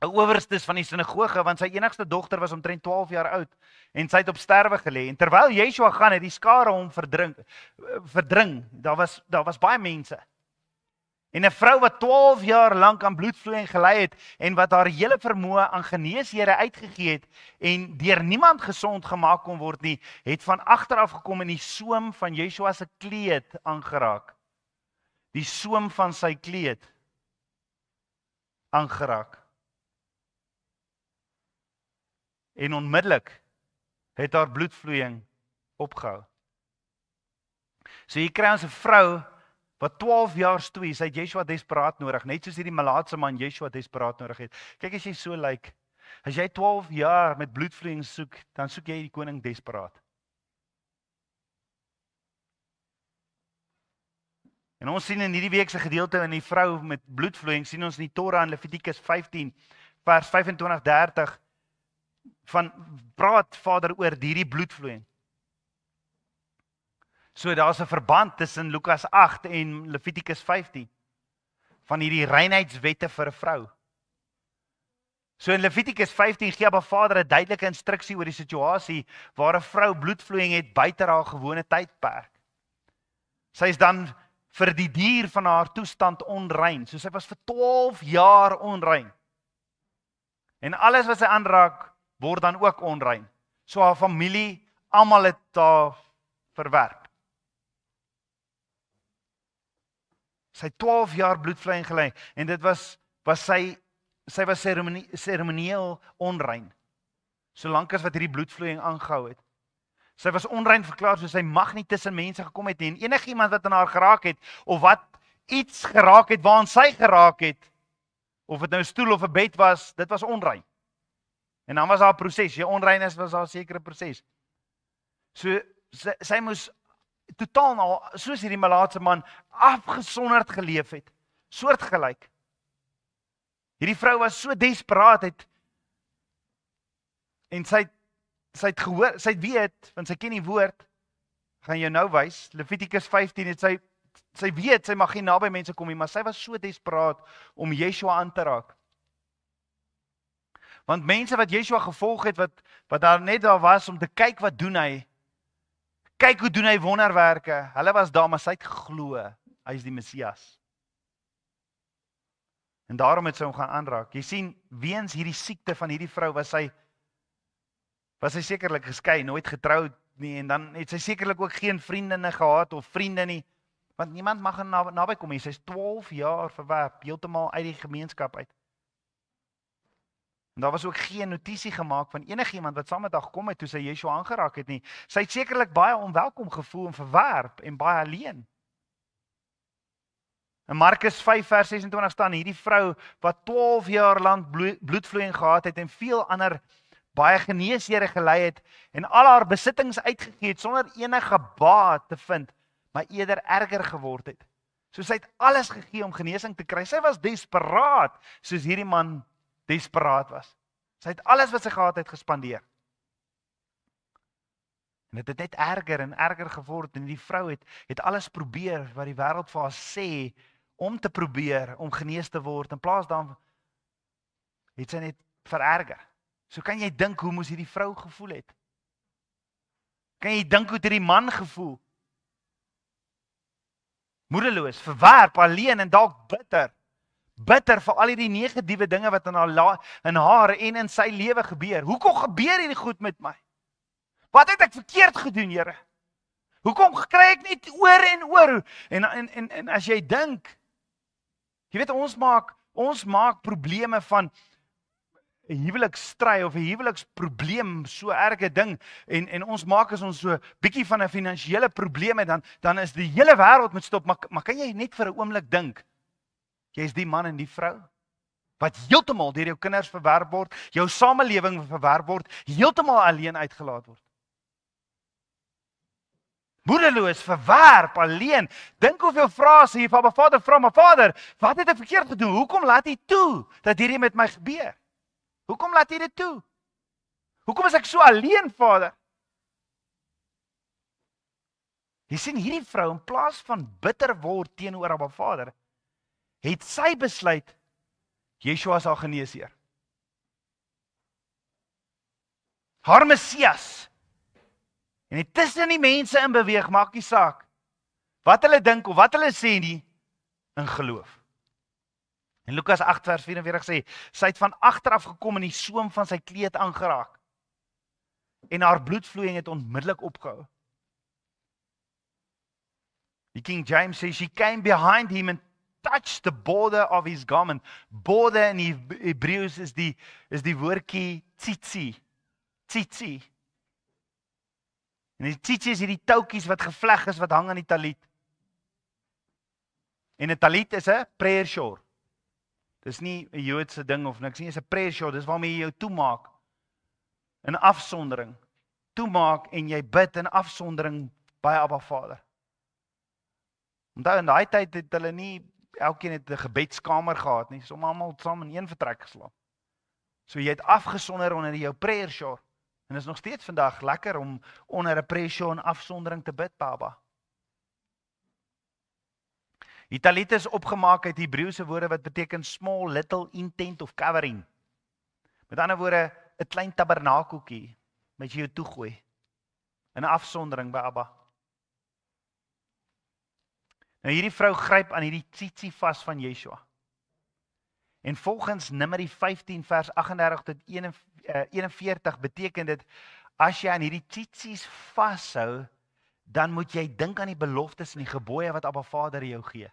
'n owerstes van die sinagoge, want sy enigste dogter was omtrent 12 jaar oud en sy het op sterwe gelê. En terwyl Yeshua gaan, het die skare hom verdring. Daar was baie mense. En 'n vrou wat 12 jaar lank aan bloedvloeiing gely het en wat haar hele vermoë aan geneeshede uitgegee het en deur niemand gesond gemaak kon word nie, het van agter af gekom en die soem van Yeshua se kleed aangeraak. Die soem van sy kleed aangeraak. En onmiddellik het haar bloedvloeiing opgehou. So hier kry ons 'n vrou wat 12 jaar stoei, sy het Yeshua desperaat nodig, net soos hierdie malaatse man Yeshua desperaat nodig het. Kyk as jy so lyk, as jy 12 jaar met bloedvloeiing soek, dan soek jy die koning desperaat. En ons sien in hierdie week se gedeelte in die vrou met bloedvloeiing, sien ons in die Torah in Levitikus 15 vers 25-30 van praat Vader oor hierdie bloedvloeiing. So daar's 'n verband tussen Lukas 8 en Levitikus 15 van hierdie reinheidswette vir 'n vrou. So in Levitikus 15 gee Abba Vader 'n duidelike instruksie oor die situasie waar 'n vrou bloedvloeiing het buite haar gewone tydperk. Sy is dan vir die dier van haar toestand onrein. So sy was vir 12 jaar onrein. En alles wat sy aanraak word dan ook onrein. So haar familie, almal het haar verwerp. Sy 12 jaar bloedvloeiing gely en dit was sy was seremonieel onrein. Solank as wat hierdie bloedvloeiing aangehou het. Sy was onrein verklaar, so sy mag nie tussen mense gekom het nie. En enigiemand wat aan haar geraak het of wat iets geraak het waaraan sy geraak het, of dit nou 'n stoel of 'n bed was, dit was onrein. En dan was daar 'n proses. Jy onrein is, was daar 'n sekere proses. So sy moes totaal nou, soos hierdie malaatse man, afgesonderd geleef het, soortgelyk. Hierdie vrou was so desperaat het, en sy het gehoor, sy weet, want sy ken die woord, gaan jou nou wys, Levitikus 15, het sy weet, sy mag nie naby mense kom nie, maar sy was so desperaat om Yeshua aan te raak. Want mense wat Yeshua gevolg het, wat daar net daar was om te kyk wat doen hy, kyk hoe doen hy wonderwerke. Hulle was daar, maar sy het geglo, hy is die Messias. En daarom het sy hom gaan aanraak. Jy sien, weens hierdie siekte van hierdie vrou was sy sekerlik geskei, nooit getroud nie, en dan het sy sekerlik ook geen vriendinne gehad of vriende nie, want niemand mag naby kom nie. Sy is 12 jaar verwerp, heeltemal uit die gemeenskap uit. En daar was ook geen notisie gemaak van enigiemand wat saam met haar gekom het toe sy Yeshua aangeraak het nie. Sy het sekerlik baie onwelkom gevoel en verwerp en baie alleen. In Markus 5 vers 26 staan hierdie vrou wat 12 jaar lank bloedvloeiing gehad het en veel ander baie geneesere gelei het en al haar besittings uitgegee het sonder enige baat te vind, maar eerder erger geword het. So sy het alles gegee om genesing te kry. Sy was desperaat, soos hierdie man desperaat was. Sy het alles wat sy gehad het gespandeer. En dit het net erger en erger geword en die vrou het alles probeer wat die wêreld vir haar sê om te probeer om genees te word. In plaas daarvan het sy net vererger. So kan jy dink hoe moes hierdie vrou gevoel het? Kan jy dink hoe het hierdie man gevoel? Moedeloos, verwerp, alleen en dalk bitter. Bitter vir al hierdie negatiewe dinge wat in haar en in sy lewe gebeur. Hoekom gebeur hierdie goed met my? Wat het ek verkeerd gedoen, Here? Hoekom kry ek net oor en oor? En as jy dink, jy weet ons maak probleme van 'n huweliksstry of 'n huweliksprobleem so erge ding en ons maak as ons so bietjie van 'n finansiële probleem het, dan is die hele wêreld moet stop, maar kan jy net vir 'n oomblik dink, jy is die man en die vrou wat heeltemal deur jou kinders verwerp word, jou samelewing verwerp word, heeltemal alleen uitgelaat word. Moedeloos, verwerp, alleen. Dink hoeveel vrae sy van my Vader vra, maar Vader, wat het ek verkeerd gedoen? Hoekom laat U toe dat hierdie met my gebeur? Hoekom laat U dit toe? Hoekom is ek so alleen, Vader? Jy sien hierdie vrou in plaas van bitter word teenoor haar Vader, het sy besluit Yeshua is haar geneesheer. Haar Messias. En dit tussen die mense in beweeg, maak nie saak wat hulle dink of wat hulle sê nie, in geloof. En Lukas 8 vers 44 sê, sy het van agter af gekom en die soem van sy kleed aangeraak. En haar bloedvloeiing het onmiddellik opgehou. Die King James sê, she came behind him and touched the border of his garment. Border in Hebreëus is die woordjie tzitzi. Tzitzi. En die tzitzi is hierdie toutjies wat gevleg is, wat hang aan die talit. En 'n talit is 'n prayer shawl. Dis nie 'n Joodse ding of niks nie, is 'n prayer shawl, dis waarmee jy jou toemaak. In afsondering. Toemaak en jy bid in afsondering by Abba Vader. Onthou, in daai tyd het hulle nie, elkeen het 'n gebedskamer gehad nie, so almal saam in een vertrek geslaap. So jy het afgesonder onder jou prayer shawl. En is nog steeds vandag lekker om onder 'n prayer shawl in afsondering te bid, Baba. Die talit is opgemaak uit Hebreëse woorde wat beteken small, little, intent of covering. Met ander woorde, 'n klein tabernakeltjie met jy jou toegooi. In 'n afsondering by Abba. Nou hierdie vrou gryp aan hierdie tzitzi vas van Yeshua. En volgens Numeri 15 vers 38 tot 41 beteken dit, as jy aan hierdie tsitsies vashou, dan moet jy dink aan die beloftes en die gebooie wat Abba Vader jou gee.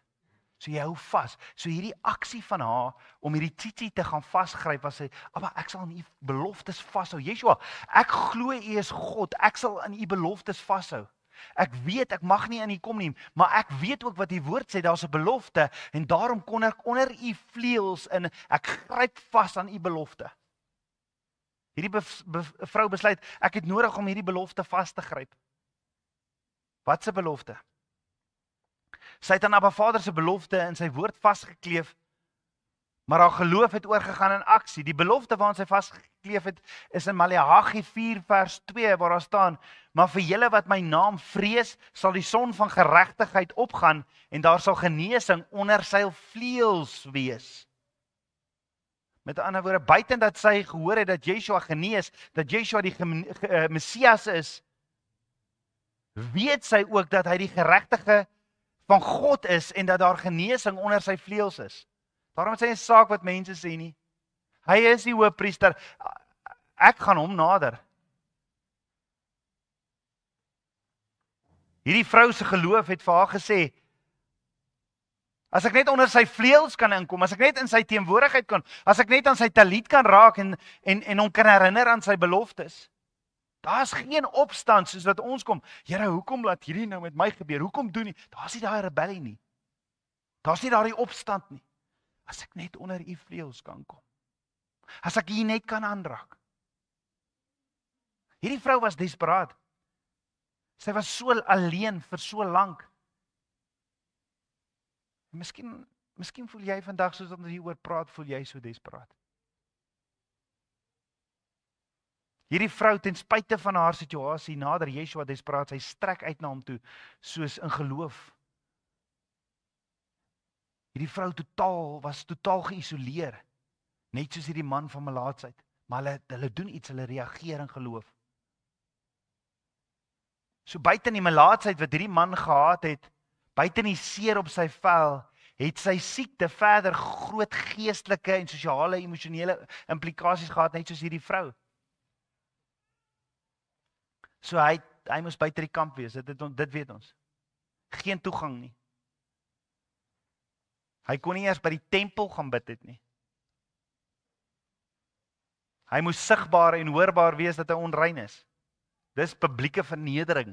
So jy hou vas. So hierdie aksie van haar om hierdie tsitsie te gaan vasgryp, was sy, Abba, ek sal aan U beloftes vashou. Yeshua, ek glo U is God, ek sal aan U beloftes vashou. Ek weet ek mag nie in U kom nie, maar ek weet ook wat U woord sê, daar's 'n belofte en daarom kon ek onder U vleuels in, ek gryp vas aan U belofte. Hierdie vrou besluit, ek het nodig om hierdie belofte vas te gryp. Wat 'n belofte? Sy het aan Abba Vader se belofte in sy woord vasgekleef, maar haar geloof het oorgegaan in aksie. Die belofte waaraan sy vasgekleef het, is in Maleagi 4 vers 2 waar daar staan, maar vir julle wat my naam vrees, sal die son van geregtigheid opgaan en daar sal genesing onder sy vleuels wees. Met ander woorde, buiten dat sy gehoor het dat Yeshua genees, dat Yeshua die Messias is, weet sy ook dat hy die geregtige van God is en dat daar genesing onder sy vleuels is. Daarom is hy 'n saak wat mense sê nie. Hy is die hoëpriester. Ek gaan hom nader. Hierdie vrou se geloof het vir haar gesê, as ek net onder sy vleuels kan inkom, as ek net in sy teenwoordigheid kan, as ek net aan sy talit kan raak en hom kan herinner aan sy beloftes. Daar's geen opstand soos wat ons kom. Here, hoekom laat hierdie nou met my gebeur? Hoekom doen nie? Daar's nie daai rebellie nie. Daar's nie daai opstand nie. As ek net onder U vleuels kan kom. As ek U net kan aanraak. Hierdie vrou was desperaat. Sy was so alleen vir so lank. Miskien voel jy vandag soos omdat jy oor praat, voel jy so desperaat. Hierdie vrou ten spyte van haar situasie nader Yeshua desperaat, sy strek uit na hom toe soos in geloof. Hierdie vrou was totaal geïsoleer, net soos hierdie man van melaatsheid, maar hulle doen iets, hulle reageer in geloof. So buiten die melaatsheid wat hierdie man gehad het, buiten die seer op sy vel, het sy siekte verder groot geestelike en sosiale, emosionele implikasies gehad, net soos hierdie vrou. So hy moes buite die kamp wees, dit weet ons. Geen toegang nie. Hy kon nie eers by die tempel gaan bid het nie. Hy moes sigbaar en hoorbaar wees dat hy onrein is. Dis publieke vernedering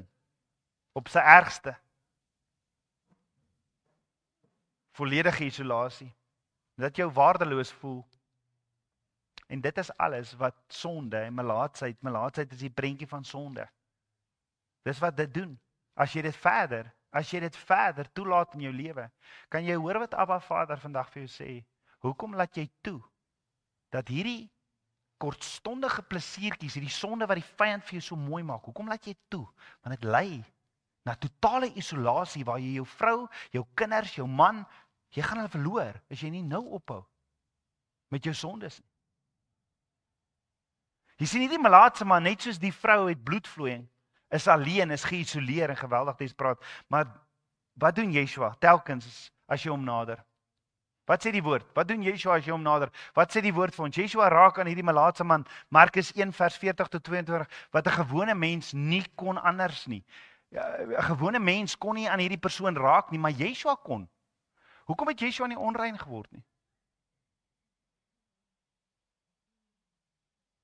op sy ergste. Volledige isolasie. Dat jou waardeloos voel. En dit is alles wat sonde en melaatsheid is die prentjie van sonde. Dis wat dit doen. As jy dit verder toelaat in jou lewe, kan jy hoor wat Abba Vader vandag vir jou sê. Hoekom laat jy toe dat hierdie kortstondige plesiertjies, hierdie sonde wat die vyand vir jou so mooi maak, hoekom laat jy toe? Want dit lei na totale isolasie waar jy jou vrou, jou kinders, jou man, jy gaan hulle verloor as jy nie nou ophou met jou sondes nie. Jy sien hierdie malaatse man, net soos die vrou het bloedvloeiing, is alleen, is geïsoleer en geweldig desperaat. Maar wat doen Yeshua telkens as jy hom nader? Wat sê die woord? Wat doen Yeshua as jy hom nader? Wat sê die woord vir ons? Yeshua raak aan hierdie malaatse man, Markus 1 vers 40 tot 22, wat 'n gewone mens nie kon anders nie. 'n Gewone mens kon nie aan hierdie persoon raak nie, maar Yeshua kon. Hoekom het Yeshua nie onrein geword nie?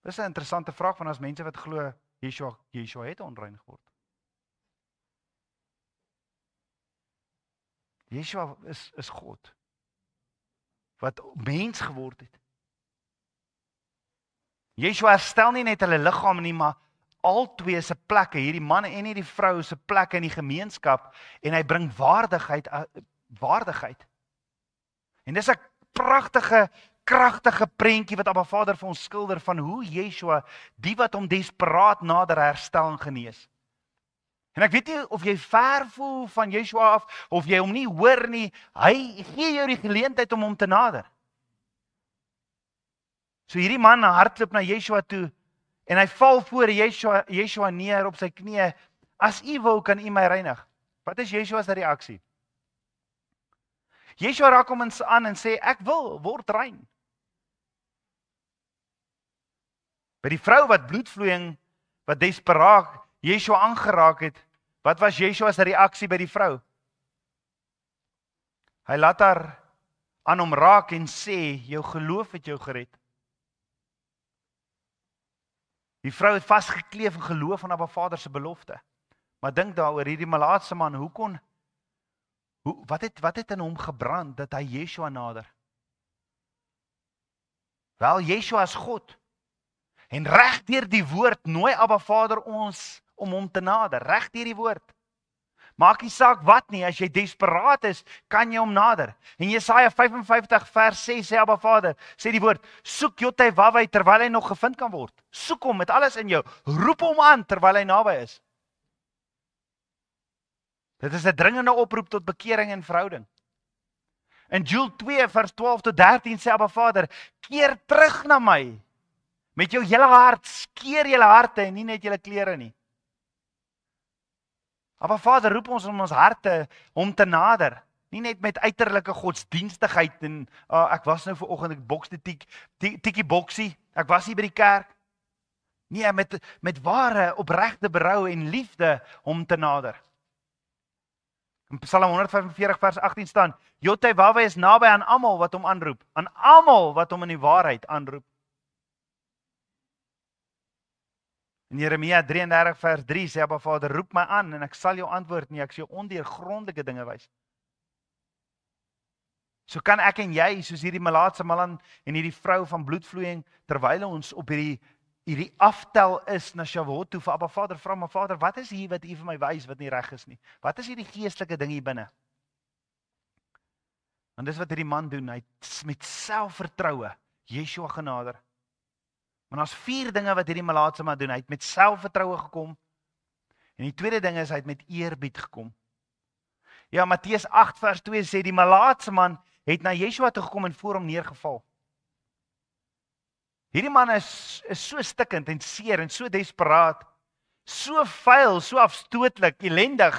Dis 'n interessante vraag van as mense wat glo Yeshua het onrein geword. Yeshua is God wat mens geword het. Yeshua herstel nie net hulle liggaam nie, maar albei se plekke, hierdie man en hierdie vrou se plekke in die gemeenskap, en hy bring waardigheid. En dis 'n pragtige, kragtige prentjie wat Abba Vader vir ons skilder van hoe Yeshua, die wat hom desperaat nader, herstel en genees. En ek weet nie of jy ver voel van Yeshua af, of jy hom nie hoor nie, hy gee jou die geleentheid om hom te nader. So hierdie man hardloop na Yeshua toe, en hy val voor Yeshua neer op sy knieë. As u wil, kan u my reinig. Wat is Yeshua se reaksie? Yeshua raak hom aan en sê, ek wil, word rein. By die vrou wat bloedvloeiing, wat desperaat Yeshua aangeraak het, wat was Yeshua se reaksie by die vrou? Hy laat haar aan hom raak en sê, jou geloof het jou gered. Die vrou het vasgekleef in geloof aan Abba Vader se belofte. Maar dink daaroor, hierdie malaatse man, wat het in hom gebrand, dat hy Yeshua nader? Wel, Yeshua is God. En reg deur die woord nooi Abba Vader ons om hom te nader, reg deur die woord. Maak nie saak wat nie, as jy desperaat is, kan jy hom nader. En Jesaja 55 vers 6 sê Abba Vader, sê die woord, soek Jotei-Wawei terwyl hy nog gevind kan word. Soek hom met alles in jou, roep hom aan terwyl hy naby is. Dit is 'n dringende oproep tot bekering en verhouding. In Joel 2 vers 12 tot 13 sê Abba Vader, keer terug na my. Met jou hele hart, skeer julle harte en nie net julle klere nie. Abba Vader roep ons om ons harte om te nader. Nie net met uiterlike godsdienstigheid en ek was nou vanoggend, ek boks die tikkie boksie, ek was hier by die kerk. Nee, met ware, opregte berou en liefde om te nader. In Psalm 145 vers 18 staan, Jotei-Wawei is naby aan almal wat hom aanroep, aan almal wat hom in die waarheid aanroep. In Jeremia 33 vers 3 sê Abba Vader, roep my aan en ek sal jou antwoord nie, ek sal jou ondeurgrondelike dinge wys. So kan ek en jy, soos hierdie malaatse man en hierdie vrou van bloedvloeiing, terwyl ons op hierdie hierdie aftel is na Shavuot toe vir Abba Vader, vra maar Vader, wat is hier wat U vir my wys wat nie reg is nie? Wat is hierdie geestelike ding hier binne? En dis wat hierdie man doen, hy het met selfvertroue Yeshua genader. Maar daar's 4 dinge wat hierdie malaatse man doen. Hy het met selfvertroue gekom. En die tweede ding is, hy het met eerbied gekom. Ja, Matteus 8 vers 2 sê, die malaatse man het na Yeshua toe gekom en voor hom neergeval. Hierdie man is so stikkend en seer en so desperaat, so vuil, so afstootlik, ellendig.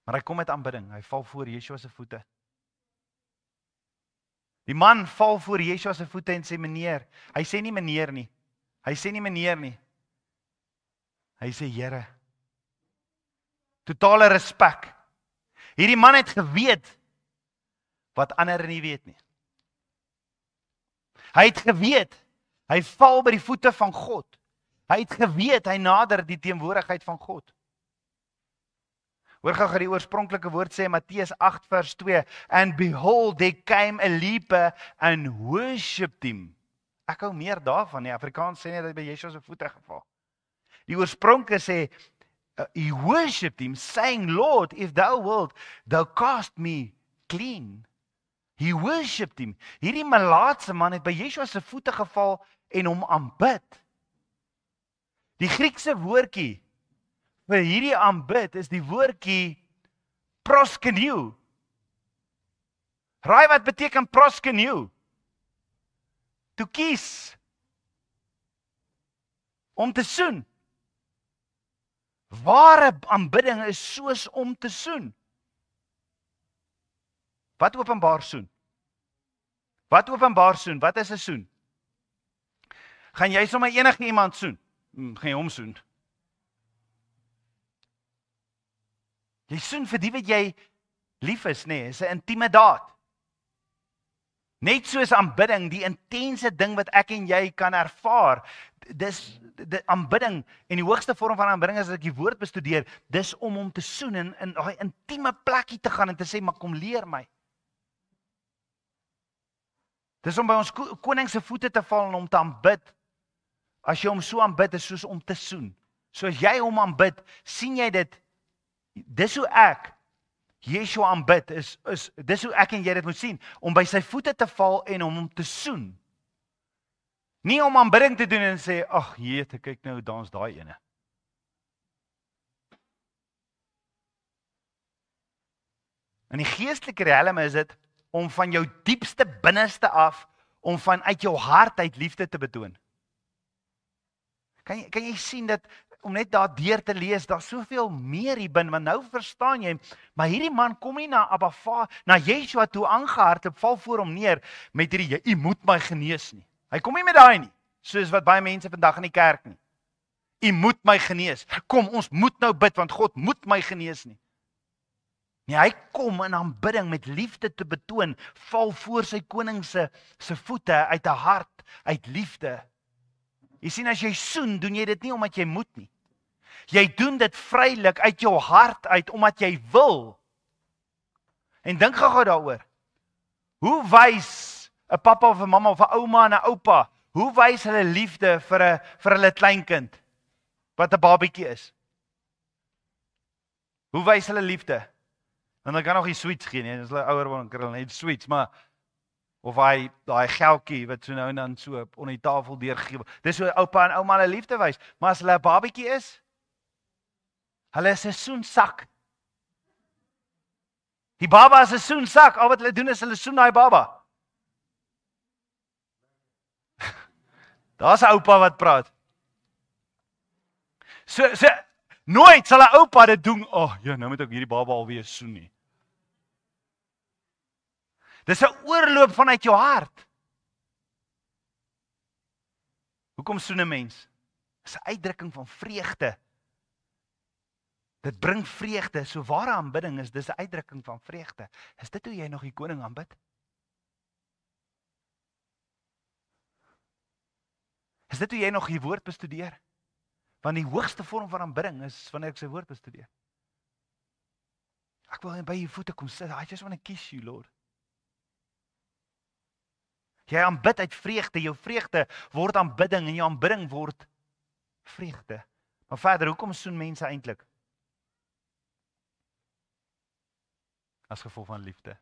Maar hy kom met aanbidding, hy val voor Yeshua se voete. Die man val voor Yeshua se voete en sê meneer. Hy sê nie meneer nie. Hy sê nie meneer nie. Hy sê Here. Totale respek. Hierdie man het geweet wat ander nie weet nie. Hy het geweet, hy val by die voete van God. Hy het geweet, hy nader die teenwoordigheid van God. Hoor gou die oorspronklike woord sê Matteus 8 vers 2, and behold, there came a leper and worshipped him. Ek hou meer daarvan, die Afrikaans sê net dat hy by Yeshua se voete geval. Die oorspronklik sê, he worshipped him, saying, Lord, if thou wilt, thou cast me clean. He worshipped him. Hierdie malaatse man het by Yeshua se voete geval en hom aanbid. Die Griekse woordjie vir hierdie aanbid is die woordjie proskeneu. Raai wat beteken proskeneu? To kiss. Om te soen. Ware aanbidding is soos om te soen. Wat openbaar soen? Wat openbaar soen? Wat is 'n soen? Gaan jy sommer enige iemand soen? Gaan jy hom soen? Jy soen vir die wat jy lief is, nee, is 'n intieme daad. Net soos aanbidding, die intense ding wat ek en jy kan ervaar. Dis die aanbidding en die hoogste vorm van aanbidding as ek die woord bestudeer, dis om hom te soen en in daai intieme plekkie te gaan en te sê, maar kom leer my. Dis om by ons koning se voete te val en hom te aanbid. As jy hom so aanbid, is soos om te soen. So as jy hom aanbid, sien jy dit, dis hoe ek Yeshua aanbid, dis hoe ek en jy dit moet sien, om by sy voete te val en om hom te soen. Nie om aanbidding te doen en sê, ag jete, kyk nou, dans daai ene. In die geestelike riem is dit, om van jou diepste binneste af, om vanuit jou hart uit liefde te betoon. Kan jy sien dat, om net daar deur te lees, daar soveel meer hier binne, want nou verstaan jy, maar hierdie man kom nie na Abba Vader, na Yeshua toe aangehardloop, val voor hom neer, met hierdie, jy moet my genees nie. Hy kom nie met daai nie, soos wat baie mense vandag in die kerk nie. U moet my genees, kom ons moet nou bid, want God moet my genees nie. Nee, hy kom in aanbidding met liefde te betoon, val voor sy koning se voete uit 'n hart, uit liefde. Jy sien, as jy soen, doen jy dit nie omdat jy moet nie. Jy doen dit vrylik uit jou hart uit, omdat jy wil. En dink gou daaroor. Hoe wys 'n pappa of 'n mamma of 'n ouma en 'n oupa, hoe wys hulle liefde vir hulle kleinkind wat 'n babietjie is? Hoe wys hulle liefde? En dan kan nog nie sweets gee nie, as hulle ouer word, kan hulle net sweets, maar of daai geldjie wat so nou en dan so op die tafel deurgegee word. Dis hoe oupa en ouma hulle liefde wys. Maar as hulle 'n babietjie is, hulle is 'n soensak. Die baba is 'n soensak. Al wat hulle doen is hulle soen daai baba. Daar's 'n oupa wat praat. So nooit sal 'n oupa dit doen. Ja, nou moet ek hierdie baba alweer soen nie. Dis 'n oorloop vanuit jou hart. Hoekom soen 'n mens? Dis 'n uitdrukking van vreugde. Dit bring vreugde. So ware aanbidding is dis 'n uitdrukking van vreugde. Is dit hoe jy nog die koning aanbid? Is dit hoe jy nog die woord bestudeer? Want die hoogste vorm van aanbidding is wanneer ek sy woord bestudeer. Ek wil by jou voete kom sit. I just want to kiss you, Lord. Jy aanbid uit vreugde, jou vreugde word aanbidding en jou aanbidding word vreugde. Maar verder, hoekom soen mense eintlik? As gevolg van liefde.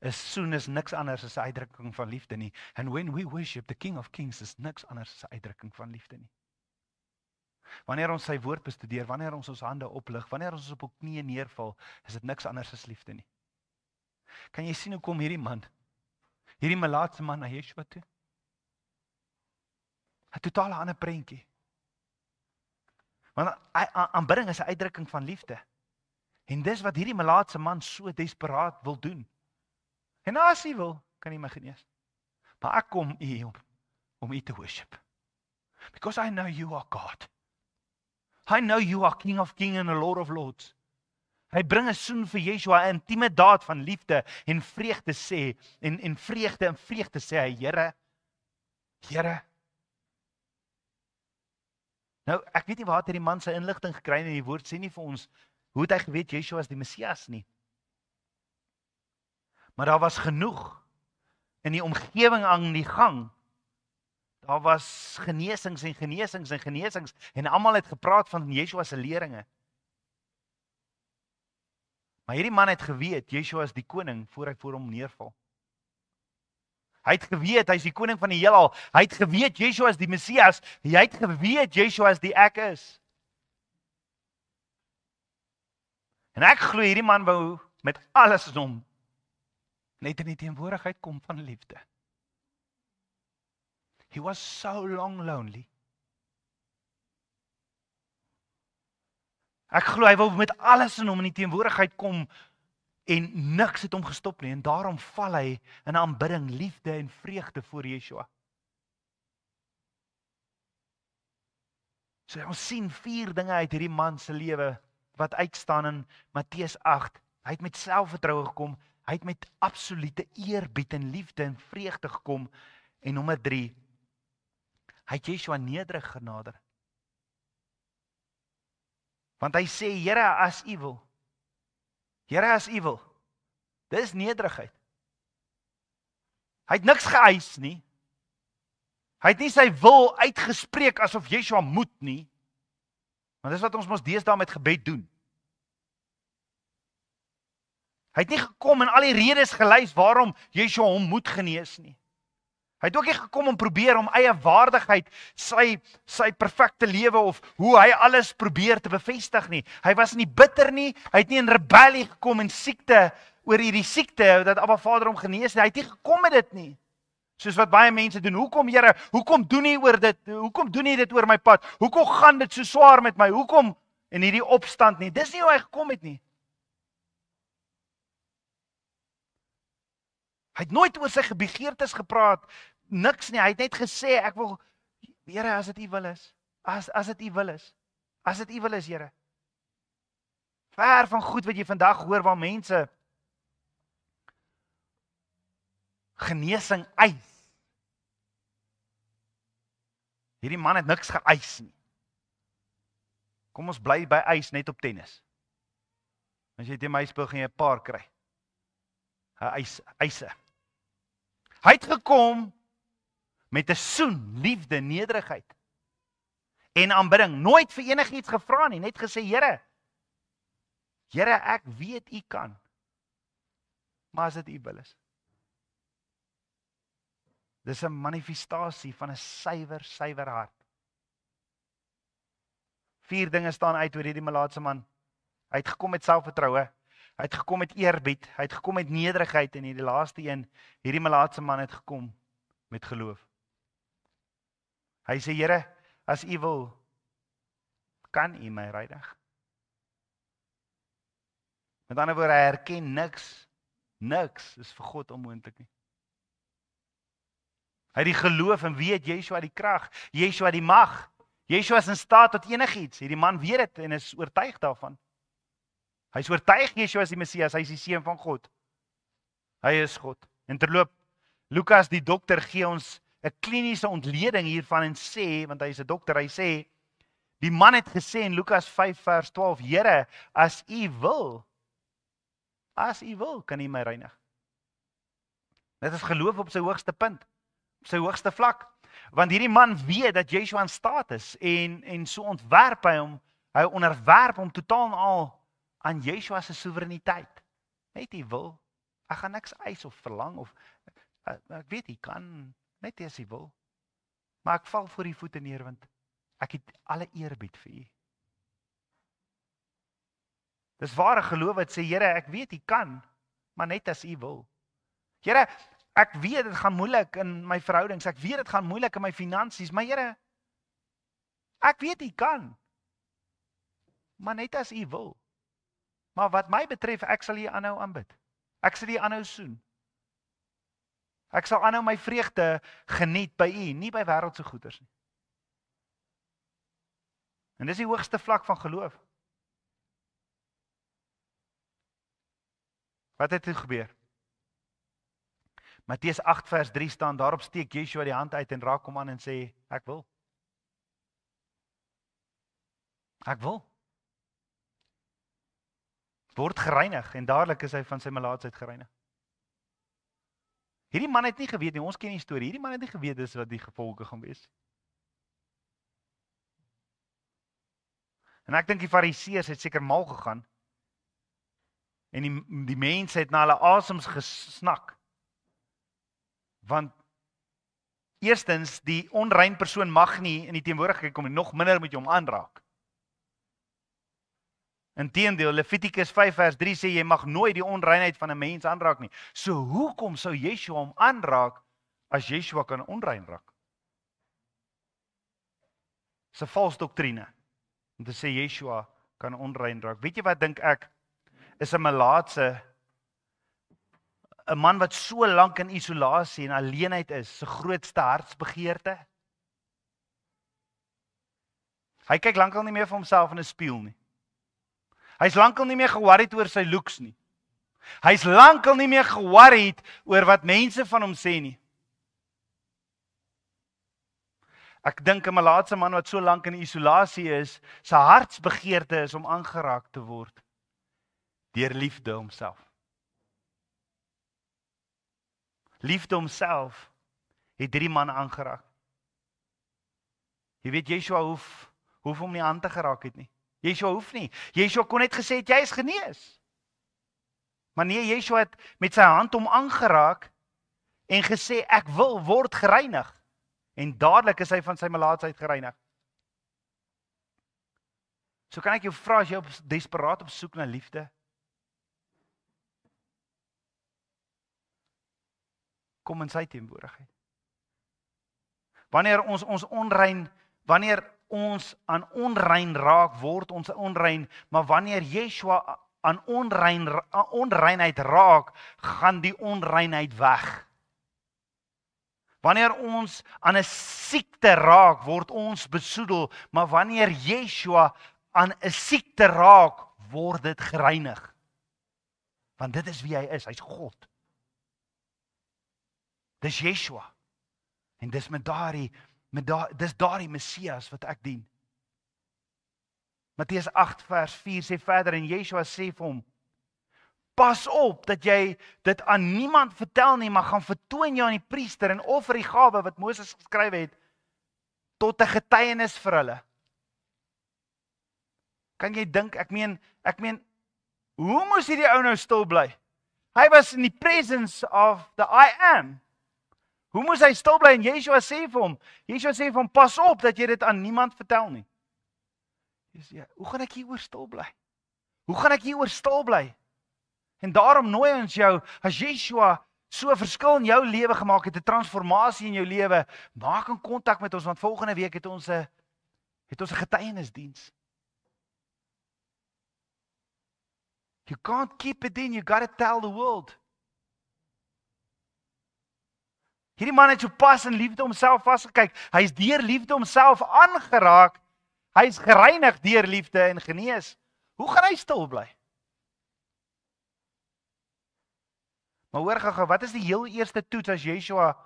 'n Soen is niks anders as 'n uitdrukking van liefde nie. And when we worship the King of Kings is niks anders as 'n uitdrukking van liefde nie. Wanneer ons sy woord bestudeer, wanneer ons hande oplig, wanneer ons op knieë neerval, is dit niks anders as liefde nie. Kan jy sien hoe kom hierdie melaatse man na Yeshua toe? 'n Totale ander prentjie. Want aanbidding is 'n uitdrukking van liefde. En dis wat hierdie melaatse man so desperaat wil doen. En as hy wil, kan hy my genees. Maar ek kom hier om u te worship. Because I know you are God. I know you are King of Kings and the Lord of Lords. Hy bring 'n soen vir Yeshua, 'n intieme daad van liefde en vreugde sê, en vreugde sê hy, Here. Nou, ek weet nie waar het hierdie man sy inligting gekry en die woord sê nie vir ons, hoe het hy geweet Yeshua is die Messias nie. Maar daar was genoeg in die omgewing aan die gang. Daar was genesings en almal het gepraat van Yeshua se leringe. Maar hierdie man het geweet Yeshua is die koning voor hy voor hom neerval. Hy het geweet hy is die koning van die heelal. Hy het geweet Yeshua is die Messias. Hy het geweet Yeshua is die ek is. En ek glo hierdie man wou met alles in hom net in die teenwoordigheid kom van liefde. He was so long lonely. Ek glo hy wil met alles in hom in die teenwoordigheid kom en niks het hom gestop nie. En daarom val hy in aanbidding, liefde en vreugde voor Yeshua. So ons sien 4 dinge uit hierdie man se lewe wat uitstaan in Matteus 8. Hy het met selfvertroue gekom, hy het met absolute eerbied en liefde en vreugde gekom. En nommer 3, hy het Yeshua nederig genader. Want hy sê, Here, as u wil. Here, as u wil. Dis nederigheid. Hy het niks geëis nie. Hy het nie sy wil uitgespreek asof Yeshua moet nie. Want dis wat ons mos deesdae met gebed doen. Hy het nie gekom en al die redes gelys waarom Yeshua hom moet genees nie. Hy het ook nie gekom om probeer om eie waardigheid, sy perfekte lewe of hoe hy alles probeer te bevestig nie. Hy was nie bitter nie, hy het nie in rebellie gekom en siekte oor hierdie siekte dat Abba Vader hom genees nie. Hy het nie gekom met dit nie. Soos wat baie mense doen. Hoekom Here, hoekom doen U oor dit? Hoekom doen U dit oor my pad? Hoekom gaan dit so swaar met my? Hoekom in hierdie opstand nie? Dis nie hoe hy gekom het nie. Hy het nooit oor sy begeertes gepraat, niks nie. Hy het net gesê, ek wil, Here, as dit U wil is, as dit U wil is, as dit U wil is, Here. Ver van goed wat jy vandag hoor waar mense genesing eis. Hierdie man het niks geëis nie. Kom ons bly by eis net op tennis. As jy teen my speel, gaan jy 'n paar kry. Eise. Hy het gekom met 'n soen, liefde, nederigheid en aanbidding. Nooit vir enigiets gevra nie, net gesê, Here, ek weet U kan. Maar as dit U wil is. Dis 'n manifestasie van 'n suiwer hart. 4 dinge staan uit oor hierdie melaatse man. Hy het gekom met selfvertroue, hy het gekom met eerbied, hy het gekom met nederigheid en die laaste een, hierdie melaatse man het gekom met geloof. Hy sê, Here, as U wil, kan U my reinig. Met ander woorde, hy herken niks is vir God onmoontlik nie. Hy het die geloof en weet Yeshua die krag, Yeshua die mag. Yeshua is in staat tot enigiets. Hierdie man weet dit en is oortuig daarvan. Hy is oortuig Yeshua is die Messias, hy is die seun van God. Hy is God. En terloop, Lukas die dokter gee ons 'n kliniese ontleding hiervan en sê, want hy is 'n dokter, hy sê, die man het gesê in Lukas 5 vers 12, Here, as U wil, kan U my reinig. Dit is geloof op sy hoogste punt, op sy hoogste vlak. Want hierdie man weet dat Yeshua in staat is en so ontwerp hy hom, hy onderwerp hom totaal en al aan Yeshua se soewereiniteit. Net hy wil, ek gaan niks eis of verlang of ek weet hy kan net as hy wil. Maar ek val voor die voete neer want ek het alle eerbied vir u. Dis ware geloof wat sê, Here, ek weet u kan, maar net as u wil. Here, ek weet dit gaan moeilik in my verhoudings, ek weet dit gaan moeilik in my finansies, maar Here, ek weet u kan, maar net as u wil. Maar wat my betref, ek sal u aanhou aanbid. Ek sal u aanhou soen. Ek sal aanhou my vreugde geniet by u, nie by wêreldse goeders nie. En dis die hoogste vlak van geloof. Wat het toe gebeur? Matteus 8 vers 3 staan, daarop steek Yeshua die hand uit en raak hom aan en sê, ek wil. Ek wil. Word gereinig en dadelik is hy van sy melaatsheid gereinig. Hierdie man het nie geweet nie, ons ken die storie, hierdie man het nie geweet dis wat die gevolge gaan wees. En ek dink die fariseërs het seker mal gegaan en die mense het na hulle asems gesnak. Want eerstens, die onrein persoon mag nie in die teenwoordigheid kom en nog minder moet jy hom aanraak. Inteendeel, Levitikus 5 vers 3 sê jy mag nooit die onreinheid van 'n mens aanraak nie. So hoekom sou Yeshua hom aanraak as Yeshua kan onrein raak? Dis 'n vals doktrine om te sê Yeshua kan onrein raak. Weet jy wat dink ek? Is 'n melaatse, 'n man wat so lank in isolasie en alleenheid is, sy grootste hartsbegeerte. Hy kyk lankal nie meer vir homself in 'n spieël nie. Hy's lankal nie meer ge-worried oor sy looks nie. Hy's lankal nie meer ge-worried oor wat mense van hom sê nie. Ek dink 'n melaatse man wat so lank in isolasie is, sy hartsbegeerte is om aangeraak te word deur liefde homself. Liefde homself het hierdie man aangeraak. Jy weet, Yeshua hoef hom nie aan te geraak het nie. Yeshua hoef nie. Yeshua kon net gesê het, jy is genees. Maar nee, Yeshua het met sy hand hom aangeraak en gesê, ek wil word gereinig. En dadelik is hy van sy melaatsheid gereinig. So kan ek jou vra, as jy desperaat op soek na liefde, kom in sy teenwoordigheid. Wanneer ons aan onrein raak, word ons onrein, maar wanneer Yeshua aan onreinheid raak, gaan die onreinheid weg. Wanneer ons aan 'n siekte raak, word ons besoedel, maar wanneer Yeshua aan 'n siekte raak, word dit gereinig. Want dit is wie hy is, hy's God. Dis Yeshua. En dis dis daardie Messias wat ek dien. Matteus 8 vers 4 sê verder en Yeshua sê vir hom: pas op dat jy dit aan niemand vertel nie, maar gaan vertoon jou aan die priester en offer die gawe wat Moses geskryf het tot 'n getuienis vir hulle. Kan jy dink, ek meen, hoe moes hierdie ou nou stil bly? Hy was in die presence of the I am. Hoe moes hy stil bly? En Yeshua sê vir hom, pas op dat jy dit aan niemand vertel nie. Hoe gaan ek hieroor stil bly? En daarom nooi ons jou, as Yeshua so 'n verskil in jou lewe gemaak het, 'n transformasie in jou lewe, maak 'n kontak met ons, want volgende week het ons 'n getuienisdiens. You can't keep it in, you got to tell the world. Hierdie man het so pas in liefde homself vasgekyk. Hy is deur liefde homself aangeraak. Hy is gereinig deur liefde en genees. Hoe gaan hy stil bly? Maar hoor gou, wat is die heel eerste toets as Yeshua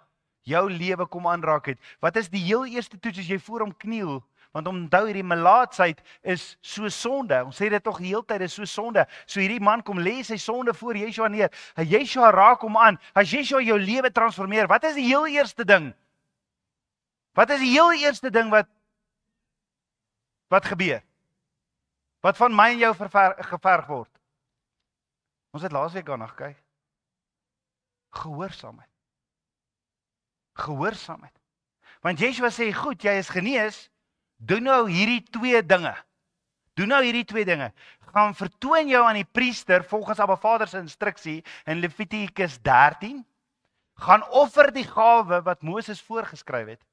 jou lewe kom aanraak het? Wat is die heel eerste toets as jy voor hom kniel? Want onthou hierdie melaatsheid is so sonde. Ons sê dit tog die hele tyd, is so sonde. So hierdie man kom lê sy sonde voor Yeshua neer. Yeshua raak hom aan. As Yeshua jou lewe transformeer, wat is die heel eerste ding? Wat is die heel eerste ding wat gebeur? Wat van my en jou geverg word? Ons het laasweek daarna gekyk. Gehoorsaamheid. Gehoorsaamheid. Want Yeshua sê, goed, jy is genees, doen nou hierdie twee dinge. Doen nou hierdie twee dinge. Gaan vertoon jou aan die priester volgens Abba Vader se instruksie in Levitikus 13. Gaan offer die gawe wat Moses voorgeskryf het.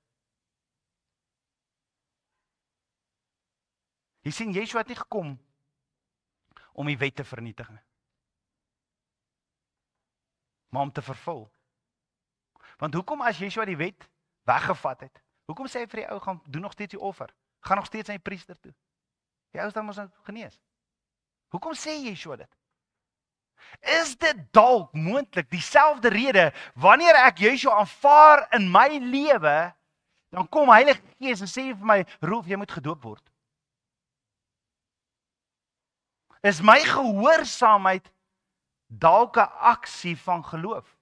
Jy sien, Yeshua het nie gekom om die wet te vernietig nie, maar om te vervul. Want hoekom as Yeshua die wet weggevat het? Hoekom sê hy vir die ou, gaan doen nog steeds die offer? Gaan nog steeds aan die priester toe? Die ou is dan mos nou genees. Hoekom sê Yeshua dit? Is dit dalk moontlik dieselfde rede wanneer ek Yeshua aanvaar in my lewe, dan kom Heilige Gees en sê vir my, Rolf, jy moet gedoop word. Is my gehoorsaamheid dalk 'n aksie van geloof?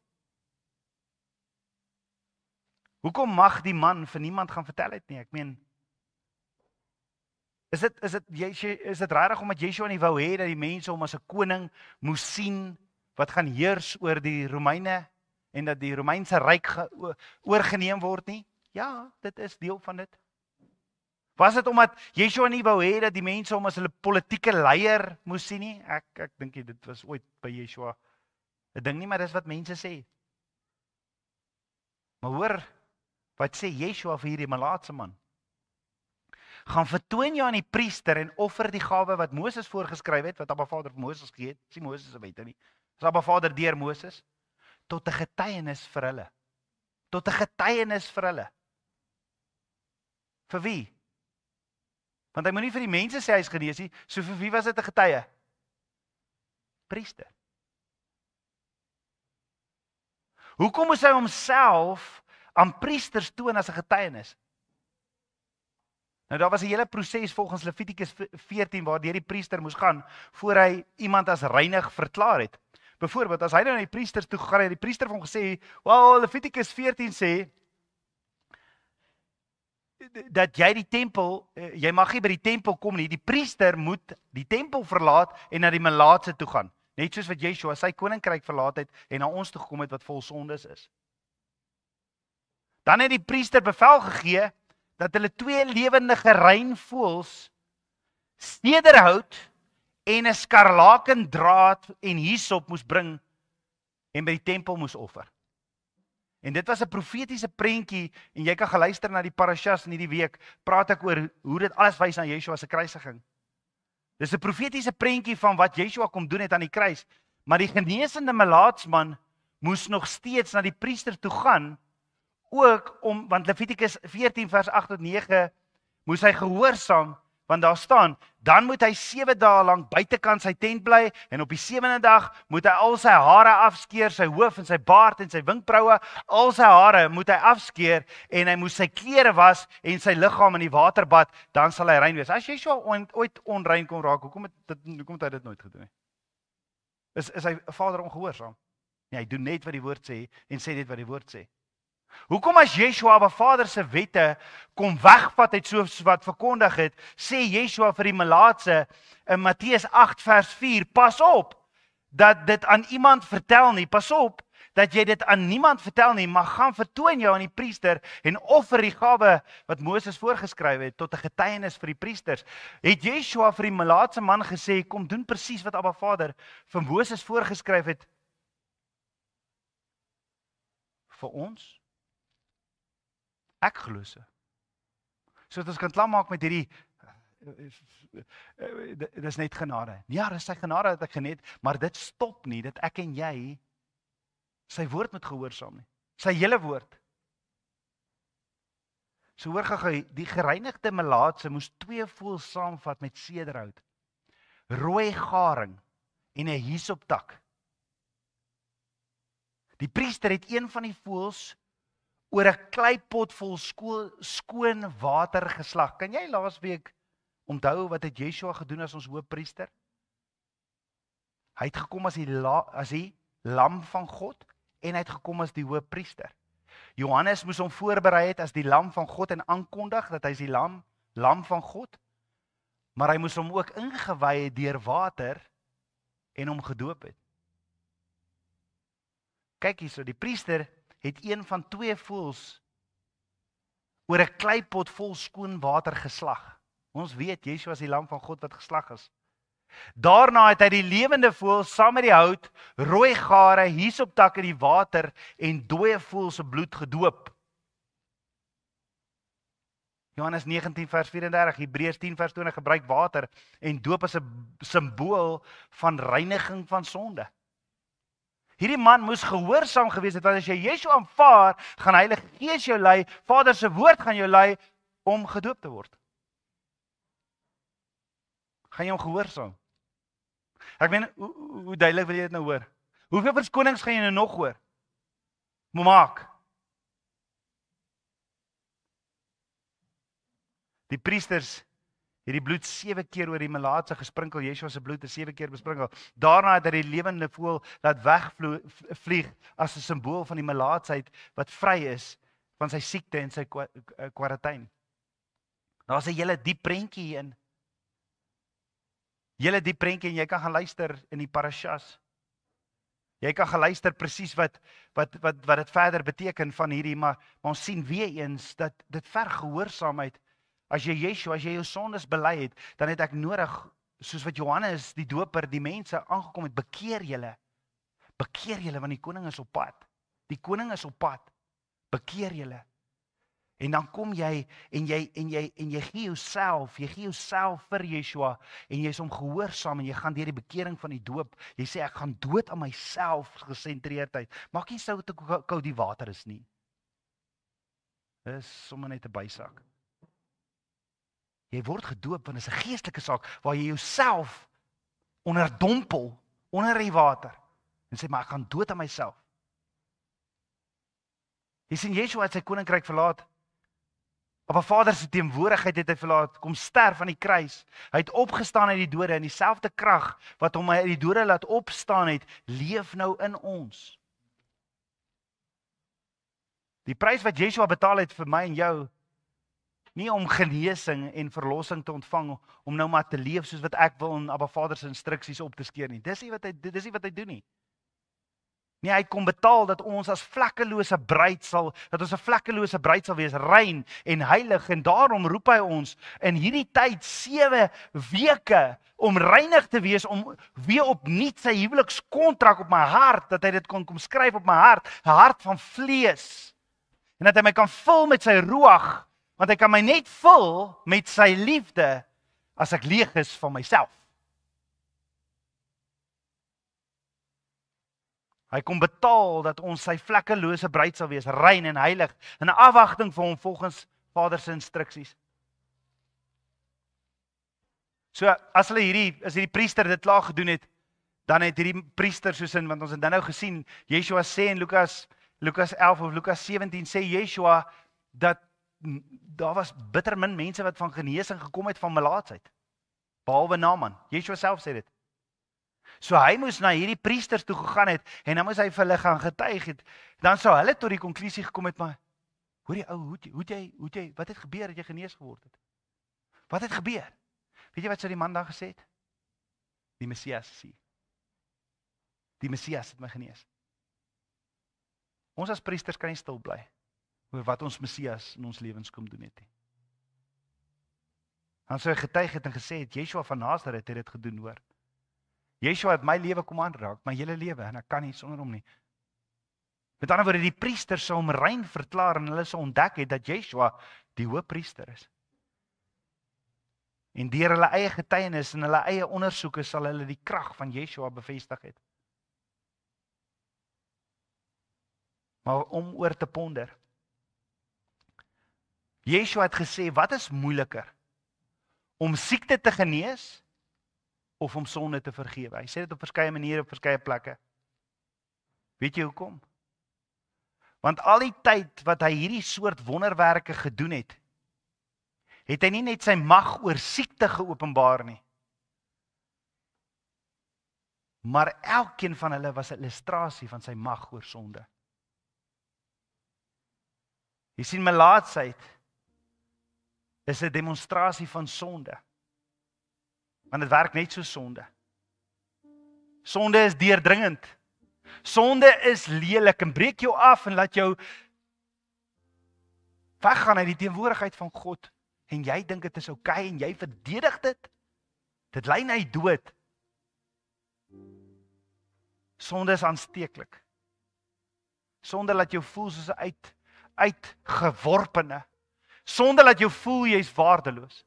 Hoekom mag die man vir niemand gaan vertel het nie? Ek meen, is dit regtig omdat Yeshua nie wou hê dat die mense hom as 'n koning moes sien wat gaan heers oor die Romeine en dat die Romeinse ryk oorgeneem word nie? Ja, dit is deel van dit. Was dit omdat Yeshua nie wou hê dat die mense hom as hulle politieke leier moes sien nie? Ek dink dit was ooit by Yeshua 'n ding nie, maar dis wat mense sê. Maar hoor, wat sê Yeshua vir hierdie malaatse man? Gaan vertoon jou aan die priester en offer die gawe wat Moses voorgeskryf het, wat Abba Vader vir Moses gegee het. Dis nie Moses se wette nie. Dis Abba Vader deur Moses tot 'n getuienis vir hulle. Tot 'n getuienis vir hulle. Vir wie? Want hy moenie vir die mense sê hy is genees nie, so vir wie was dit 'n getuie? Priester. Hoekom moes hy homself aan priesters toon as 'n getuienis? Nou daar was 'n hele proses volgens Levitikus 14 waardeur die priester moes gaan voor hy iemand as reinig verklaar het. Byvoorbeeld, as hy nou na die priesters toe gegaan het, die priester het hom gesê, "Wel, Levitikus 14 sê dat jy die tempel, jy mag nie by die tempel kom nie. Die priester moet die tempel verlaat en na die melaatse toe gaan." Net soos wat Yeshua sy koninkryk verlaat het en na ons toe gekom het wat vol sondes is. Dan het die priester bevel gegee dat hulle 2 lewendige reinvoëls, cederhout en 'n skarlakendraad en hyssop moes bring en by die tempel moes offer. En dit was 'n profetiese prentjie en jy kan geluister na die parashas in hierdie week, praat ek oor hoe dit alles wys na Yeshua se kruisiging. Dis 'n profetiese prentjie van wat Yeshua kom doen het aan die kruis, maar die genesende melaatsman moes nog steeds na die priester toe gaan, ook om, want Levitikus 14 vers 8 tot 9 moes hy gehoorsaam, want daar staan, dan moet hy 7 dae lank buitekant sy tent bly en op die 7de dag moet hy al sy hare afskeer, sy hoof en sy baard en sy wenkbroue, al sy hare moet hy afskeer en hy moet sy klere was en sy liggaam in die water bad, dan sal hy rein wees. As Yeshua ooit onrein kon raak, hoekom het hy dit nooit gedoen nie? Is hy Vader ongehoorsaam? Nee, hy doen net wat die woord sê en sê net wat die woord sê. Hoekom as Yeshua Abba Vader se wette kom wegvat het soos wat verkondig het, sê Yeshua vir die melaatse in Matteus 8 vers 4, pas op dat dit aan iemand vertel nie, pas op dat jy dit aan niemand vertel nie, maar gaan vertoon jou aan die priester en offer die gawe wat Moses voorgeskryf het tot 'n getuienis vir die priesters. Het Yeshua vir die melaatse man gesê, kom doen presies wat Abba Vader vir Moses voorgeskryf het vir ons? Ek glo so. So dat ons kan klaarmaak met hierdie, dis net genade. Ja, dis sy genade dat ek geneed, maar dit stop nie, dat ek en jy sy woord moet gehoorsaam nie. Sy hele woord. So hoor gou, die gereinigde melaatse moes 2 voëls saamvat met cederhout, rooi garing en 'n hyssoptak. Die priester het een van die voëls oor 'n kleipot vol skoon water geslag. Kan jy laasweek onthou wat het Yeshua gedoen as ons hoëpriester? Hy het gekom as die lam van God en hy het gekom as die hoëpriester. Johannes moes hom voorberei het as die lam van God en aankondig dat hy is die lam van God, maar hy moes hom ook ingewy het deur water en hom gedoop het. Kyk hierso, die priester het een van 2 voëls oor 'n kleipot vol skoon water geslag. Ons weet Yeshua is die lam van God wat geslag is. Daarna het hy die lewende voël saam met die hout, rooi gare, hiesoptak in die water en dooie voël se bloed gedoop. Johannes 19 vers 34, Hebreërs 10 vers 20 gebruik water en doop as 'n simbool van reiniging van sonde. Hierdie man moes gehoorsaam gewees het, want as jy Yeshua aanvaar, gaan Heilige Gees jou lei, Vader se woord gaan jou lei om gedoop te word. Gaan jy hom gehoorsaam? Ek meen, hoe duidelik wil jy dit nou hoor? Hoeveel verskonings gaan jy nou nog hoor? Moet maak. Die priesters het die bloed 7 keer oor die melaatse gesprinkel, Yeshua se bloed is 7 keer besprinkel. Daarna het hy die lewende voël laat wegvlieg as 'n simbool van die melaatsheid wat vry is van sy siekte en sy kwaratyn. Daar's 'n hele diep prentjie hierin. Julle die prentjie en jy kan gaan luister in die parashas. Jy kan gaan luister presies wat dit verder beteken van hierdie, maar ons sien weer eens dat dit verg gehoorsaamheid. As jy Yeshua, as jy jou sondes bely het, dan het ek nodig, soos wat Johannes die doper die mense aangekom het, bekeer julle. Bekeer julle want die koning is op pad. Die koning is op pad. Bekeer julle. En dan kom jy en jy gee jouself vir Yeshua en jy is hom gehoorsaam en jy gaan deur die bekering van die doop. Jy sê ek gaan dood aan myself gesentreerdheid. Maak nie saak hoe koud die water is nie. Dis sommer net 'n bysak. Jy word gedoop want dit is 'n geestelike saak waar jy jouself onderdompel onder die water en sê maar ek gaan dood aan myself. Jy sien Yeshua het sy koninkryk verlaat. Op 'n Vader se teenwoordigheid het hy verlaat, kom sterf aan die kruis. Hy het opgestaan uit die dode en dieselfde krag wat hom uit die dode laat opstaan het, leef nou in ons. Die prys wat Yeshua betaal het vir my en jou, nie om genesing en verlossing te ontvang, om nou maar te leef soos wat ek wil en Abba Vader se instruksies op te skeer nie. Dis nie wat hy doen nie. Nee, hy kom betaal dat ons as vlekkelose bruid sal wees, rein en heilig, en daarom roep hy ons in hierdie tyd 7 weke om reinig te wees, om weer opnuut sy huwelikskontrak op my hart, dat hy dit kom skryf op my hart, 'n hart van vlees, en dat hy my kan vul met sy ruach, want hy kan my net vul met sy liefde as ek leeg is van myself. Hy kom betaal dat ons sy vlekkelose bruid sal wees, rein en heilig, in afwagting vir hom volgens Vader se instruksies. So, as hierdie priester dit klaar gedoen het, dan het hierdie priester, soos in, want ons het dan nou gesien, Yeshua sê in Lukas 11 of Lukas 17, sê Yeshua, dat daar was bitter min mense wat van genesing gekom het van melaatsheid, behalwe Naaman. Yeshua self sê dit. So hy moes na hierdie priesters toe gegaan het, en dan moes hy vir hulle gaan getuig het, dan sou hulle tot die konklusie gekom het, maar, hoor jy ou, wat het gebeur, dat jy genees geword het? Wat het gebeur? Weet jy wat sou die man dan gesê het? Die Messias is hier. Die Messias het my genees. Ons as priesters kan nie stil bly oor wat ons Messias in ons lewens kom doen het. Dan sou hy getuig het en gesê het, Yeshua van Nazareth het dit gedoen, hoor. Yeshua het my lewe kom aanraak, my hele lewe, en ek kan nie sonder hom nie. Met ander woorde, die priesters sou hom rein verklaar en hulle sou ontdek het dat Yeshua die hoëpriester is. En deur hulle eie getuienis en hulle eie ondersoeke sal hulle die krag van Yeshua bevestig het. Maar om oor te ponder, Yeshua het gesê, wat is moeiliker? Om siekte te genees of om sonde te vergewe? Hy sê dit op verskeie maniere, op verskeie plekke. Weet jy hoekom? Want al die tyd wat hy hierdie soort wonderwerke gedoen het, het hy nie net sy mag oor siekte geopenbaar nie. Maar elkeen van hulle was 'n illustrasie van sy mag oor sonde. Jy sien, melaatsheid is 'n demonstrasie van sonde. Want dit werk net so sonde. Sonde is deurdringend. Sonde is lelik en breek jou af en laat jou weggaan uit die teenwoordigheid van God. En jy dink dit is oukei en jy verdedig dit. Dit lei na die dood. Sonde is aansteeklik. Sonde laat jou voel soos 'n uitgeworpene. Sonde laat jou voel jy's waardeloos.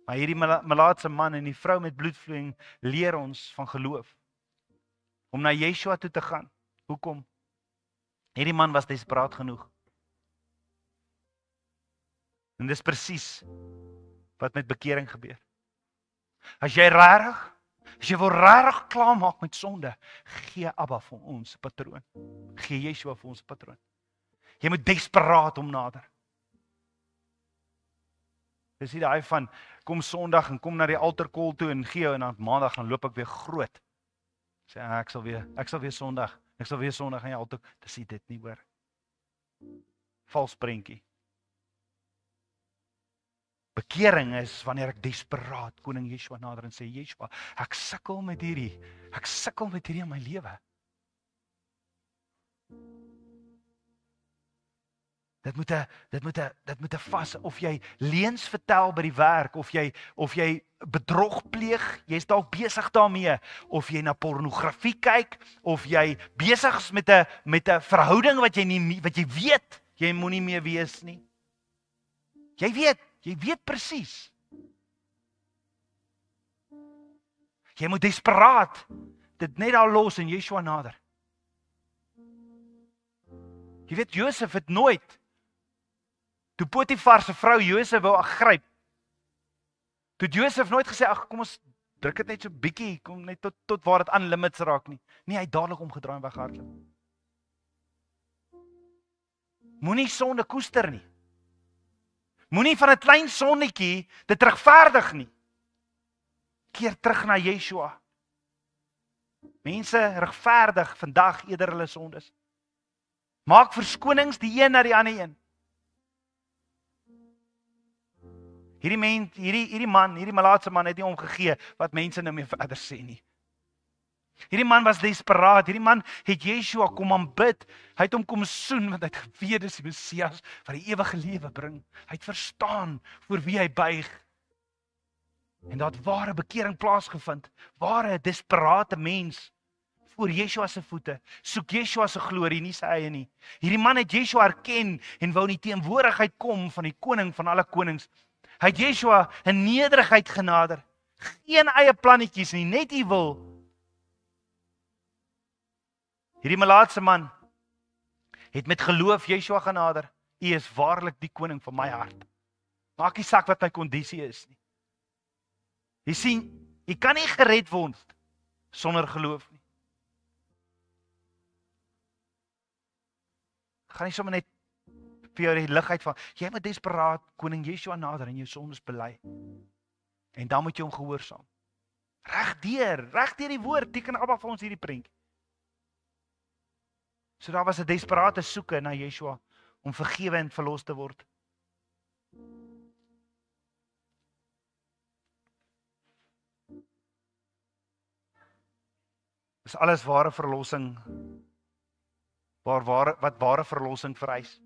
Maar hierdie melaatse man en die vrou met bloedvloeiing leer ons van geloof. Om na Yeshua toe te gaan. Hoekom? Hierdie man was desperaat genoeg. En dis presies wat met bekering gebeur. As jy wil regtig klaarmaak met sonde, gee Abba vir ons 'n patroon. Gee Yeshua vir ons 'n patroon. Jy moet desperaat hom nader. Dis nie daai van kom Sondag en kom na die altarkol toe en gee en dan Maandag dan loop ek weer groot. Sê ek sal weer Sondag aan die altaar. Dis dit nie hoor. Vals prentjie. Bekering is wanneer ek desperaat koning Yeshua nader en sê Yeshua, ek sukkel met hierdie in my lewe. Dit moet 'n vas of jy leuns vertel by die werk of jy bedrog pleeg, jy's dalk besig daarmee of jy na pornografie kyk of jy besig is met 'n verhouding wat jy weet jy moenie meer wees nie. Jy weet presies. Jy moet desperaat dit net al los en Yeshua nader. Jy weet Josef het nooit toe Potifar se vrou Josef wou aangryp. Toe Josef nooit gesê ag kom ons druk dit net so bietjie, kom net tot waar dit aan limits raak nie. Nee, hy het dadelik omgedraai en weghardloop. Moenie sonde koester nie. Moenie van 'n klein sonnetjie dit regverdig nie. Keer terug na Yeshua. Mense regverdig vandag eerder hulle sondes. Maak verskonings die een na die ander een. Hierdie malaatse man het nie omgegee wat mense nou meer verder sê nie. Hierdie man was desperaat. Hierdie man het Yeshua kom aanbid. Hy het hom kom soen want hy het geweet dis die Messias wat die ewige lewe bring. Hy het verstaan voor wie hy buig. En daar het ware bekering plaasgevind. Ware desperate mens voor Yeshua se voete. Soek Yeshua se glorie, nie sy eie nie. Hierdie man het Yeshua erken en wou in die teenwoordigheid kom van die koning van alle konings. Hy het Yeshua in nederigheid genader. Geen eie plannetjies nie, net U wil. Hierdie malaatse man het met geloof Yeshua genader. U is waarlik die koning van my hart. Maak nie saak wat my kondisie is nie. Jy sien, jy kan nie gered word sonder geloof nie. Gaan nie sommer net vir jou die ligheid van, jy moet desperaat koning Yeshua nader en jou sondes bely. En dan moet jy hom gehoorsaam. Regdeur die woord, teken Abba vir ons hierdie prentjie. So daar was 'n desperate soeke na Yeshua om vergewe en verlos te word. Dis alles ware verlossing. Wat ware verlossing vereis.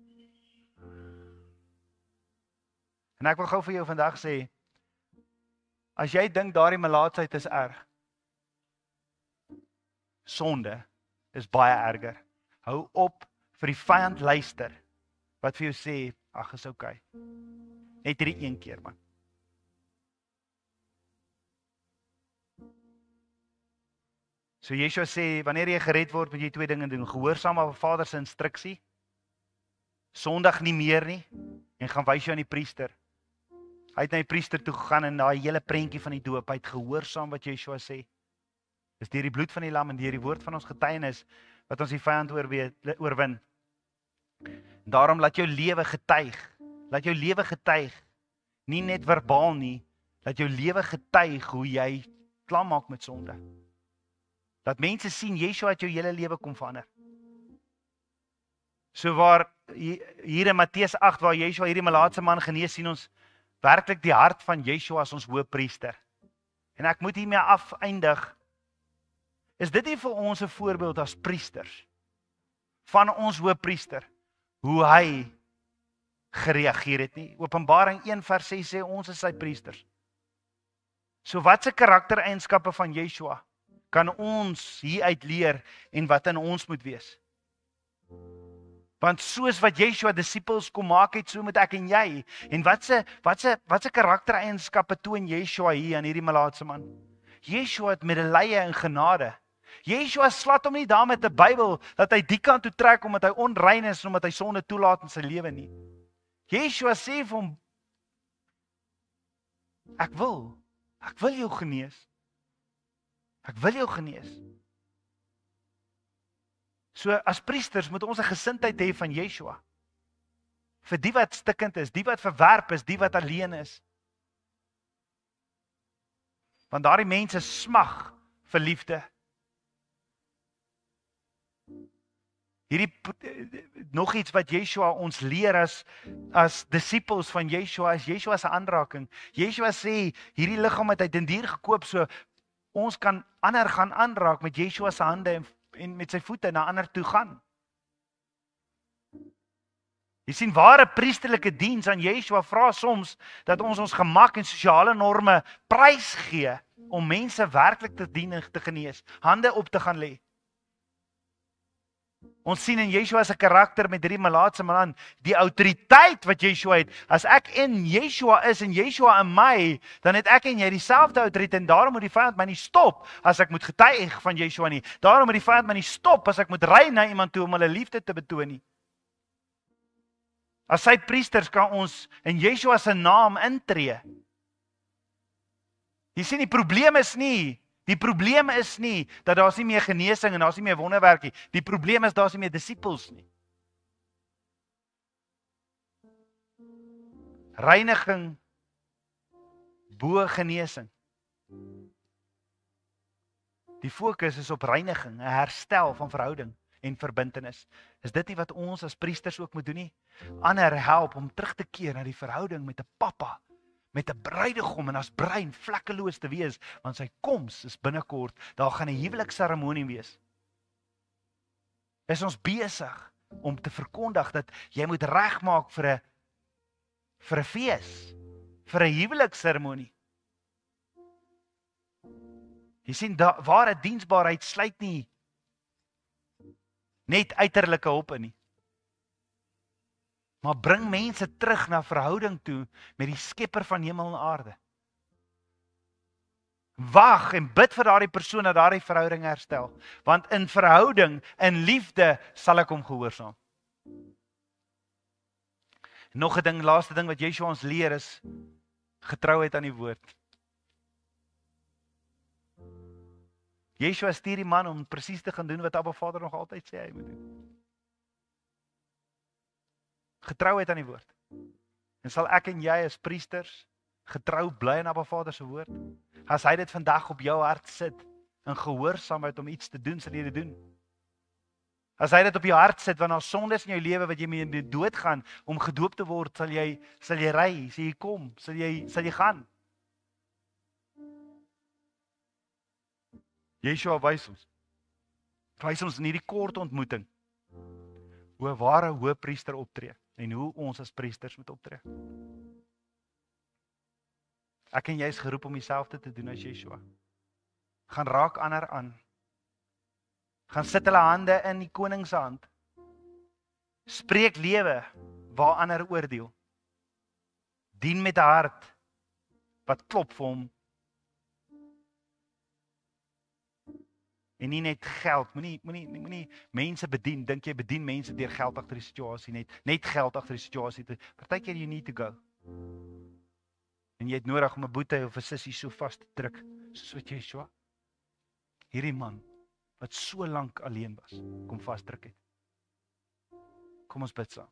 En ek wil gou vir jou vandag sê, as jy dink daardie melaatsheid is erg, sonde is baie erger. Hou op vir die vyand luister, wat vir jou sê, ag is okay. Net hierdie een keer man. So Yeshua sê, wanneer jy gered word, moet jy twee dinge doen. Gehoorsaam aan Vader se instruksie, Sondag nie meer nie, en gaan wys jou aan die priester. Hy het na die priester toe gegaan en daai hele prentjie van die doop, hy het gehoorsaam wat Yeshua sê. Dis deur die bloed van die lam en deur die woord van ons getuienis wat ons die vyand oorwin. Daarom laat jou lewe getuig. Laat jou lewe getuig. Nie net verbaal nie. Laat jou lewe getuig hoe jy klaar maak met sonde. Dat mense sien Yeshua het jou hele lewe kom verander. So waar hier in Matteus 8 waar Yeshua hierdie malaatse man genees, sien ons werklik die hart van Yeshua as ons hoëpriester. En ek moet hiermee afeindig. Is dit nie vir ons 'n voorbeeld as priesters van ons hoëpriester hoe hy gereageer het nie? Openbaring 1:6 sê ons is sy priesters. So wat se karaktereienskappe van Yeshua kan ons hieruit leer en wat in ons moet wees? Want soos wat Yeshua disippels kom maak het, so moet ek en jy. En wat se karaktereienskappe toon Yeshua hier aan hierdie malaatse man? Yeshua het medelee en genade. Yeshua slat hom nie daar met 'n Bybel dat hy die kant toe trek omdat hy onrein is en omdat hy sonde toelaat in sy lewe nie. Yeshua sê vir hom, ek wil jou genees. Ek wil jou genees. So as priesters moet ons 'n gesindheid hê van Yeshua. Vir die wat stikkend is, die wat verwerp is, die wat alleen is. Want daardie mense smag vir liefde. Nog iets wat Yeshua ons leer as disippels van Yeshua is Yeshua se aanraking. Yeshua sê hierdie liggaam het hy den duur gekoop so ons kan ander gaan aanraak met Yeshua se hande en met sy voete na ander toe gaan. Jy sien ware priesterlike diens aan Yeshua vra soms dat ons gemak en sosiale norme prys gee om mense werklik te dien en te genees, hande op te gaan lê. Ons sien in Yeshua se karakter met hierdie malaatse man die autoriteit wat Yeshua het. As ek in Yeshua is en Yeshua in my, dan het ek en jy dieselfde autoriteit en daarom moet die vyand my nie stop as ek moet getuig van Yeshua nie. Daarom moet die vyand my nie stop as ek moet ry na iemand toe om hulle liefde te betoon nie. As sy priesters kan ons in Yeshua se naam intree. Jy sien die probleem is nie dat daar's nie meer genesing en daar's nie meer wonderwerk nie. Die probleem is daar's nie meer disippels nie. Reiniging bo genesing. Die fokus is op reiniging, 'n herstel van verhouding en verbintenis. Is dit nie wat ons as priesters ook moet doen nie? Ander help om terug te keer na die verhouding met 'n pappa, met 'n bruidegom en as bruin vlekkeloos te wees, want sy koms is binnekort. Daar gaan 'n huwelikseremonie wees. Is ons besig om te verkondig dat jy moet regmaak vir 'n fees, vir 'n huwelikseremonie. Jy sien ware diensbaarheid sluit nie net uiterlike hulp in nie. Maar bring mense terug na verhouding toe met die skepper van hemel en aarde. Wag en bid vir daardie persoon dat daardie verhouding herstel. Want in verhouding, in liefde sal ek hom gehoorsaam. Nog 'n ding, laaste ding wat Yeshua ons leer is getrouheid aan die woord. Yeshua stuur die man om presies te gaan doen wat Abba Vader nog altyd sê hy moet doen. Getrouheid aan die woord. En sal ek en jy as priesters getrou bly in Abba Vader se woord? As hy dit vandag op jou hart sit in gehoorsaamheid om iets te doen, sal jy dit doen. As hy dit op jou hart sit want daar sondes in jou lewe wat jy mee doodgaan om gedoop te word, sal jy ry, sal jy kom, sal jy gaan. Yeshua wys ons in hierdie kort ontmoeting hoe 'n ware hoëpriester optree en hoe ons as priesters moet optree. Ek en jy is geroep om dieselfde te doen as Yeshua. Gaan raak ander aan. Gaan sit hulle hande in die koning se hand. Spreek lewe waar ander oordeel. Dien met 'n hart wat klop vir hom. En nie net geld, moenie mense bedien, dink jy bedien mense deur geld agter die situasie net geld agter die situasie. Partykeer you need to go. En jy het nodig om 'n boetie of 'n sussie so vas te druk, soos wat Yeshua. Hierdie man wat so lank alleen was, kom vasdruk het. Kom ons bid saam.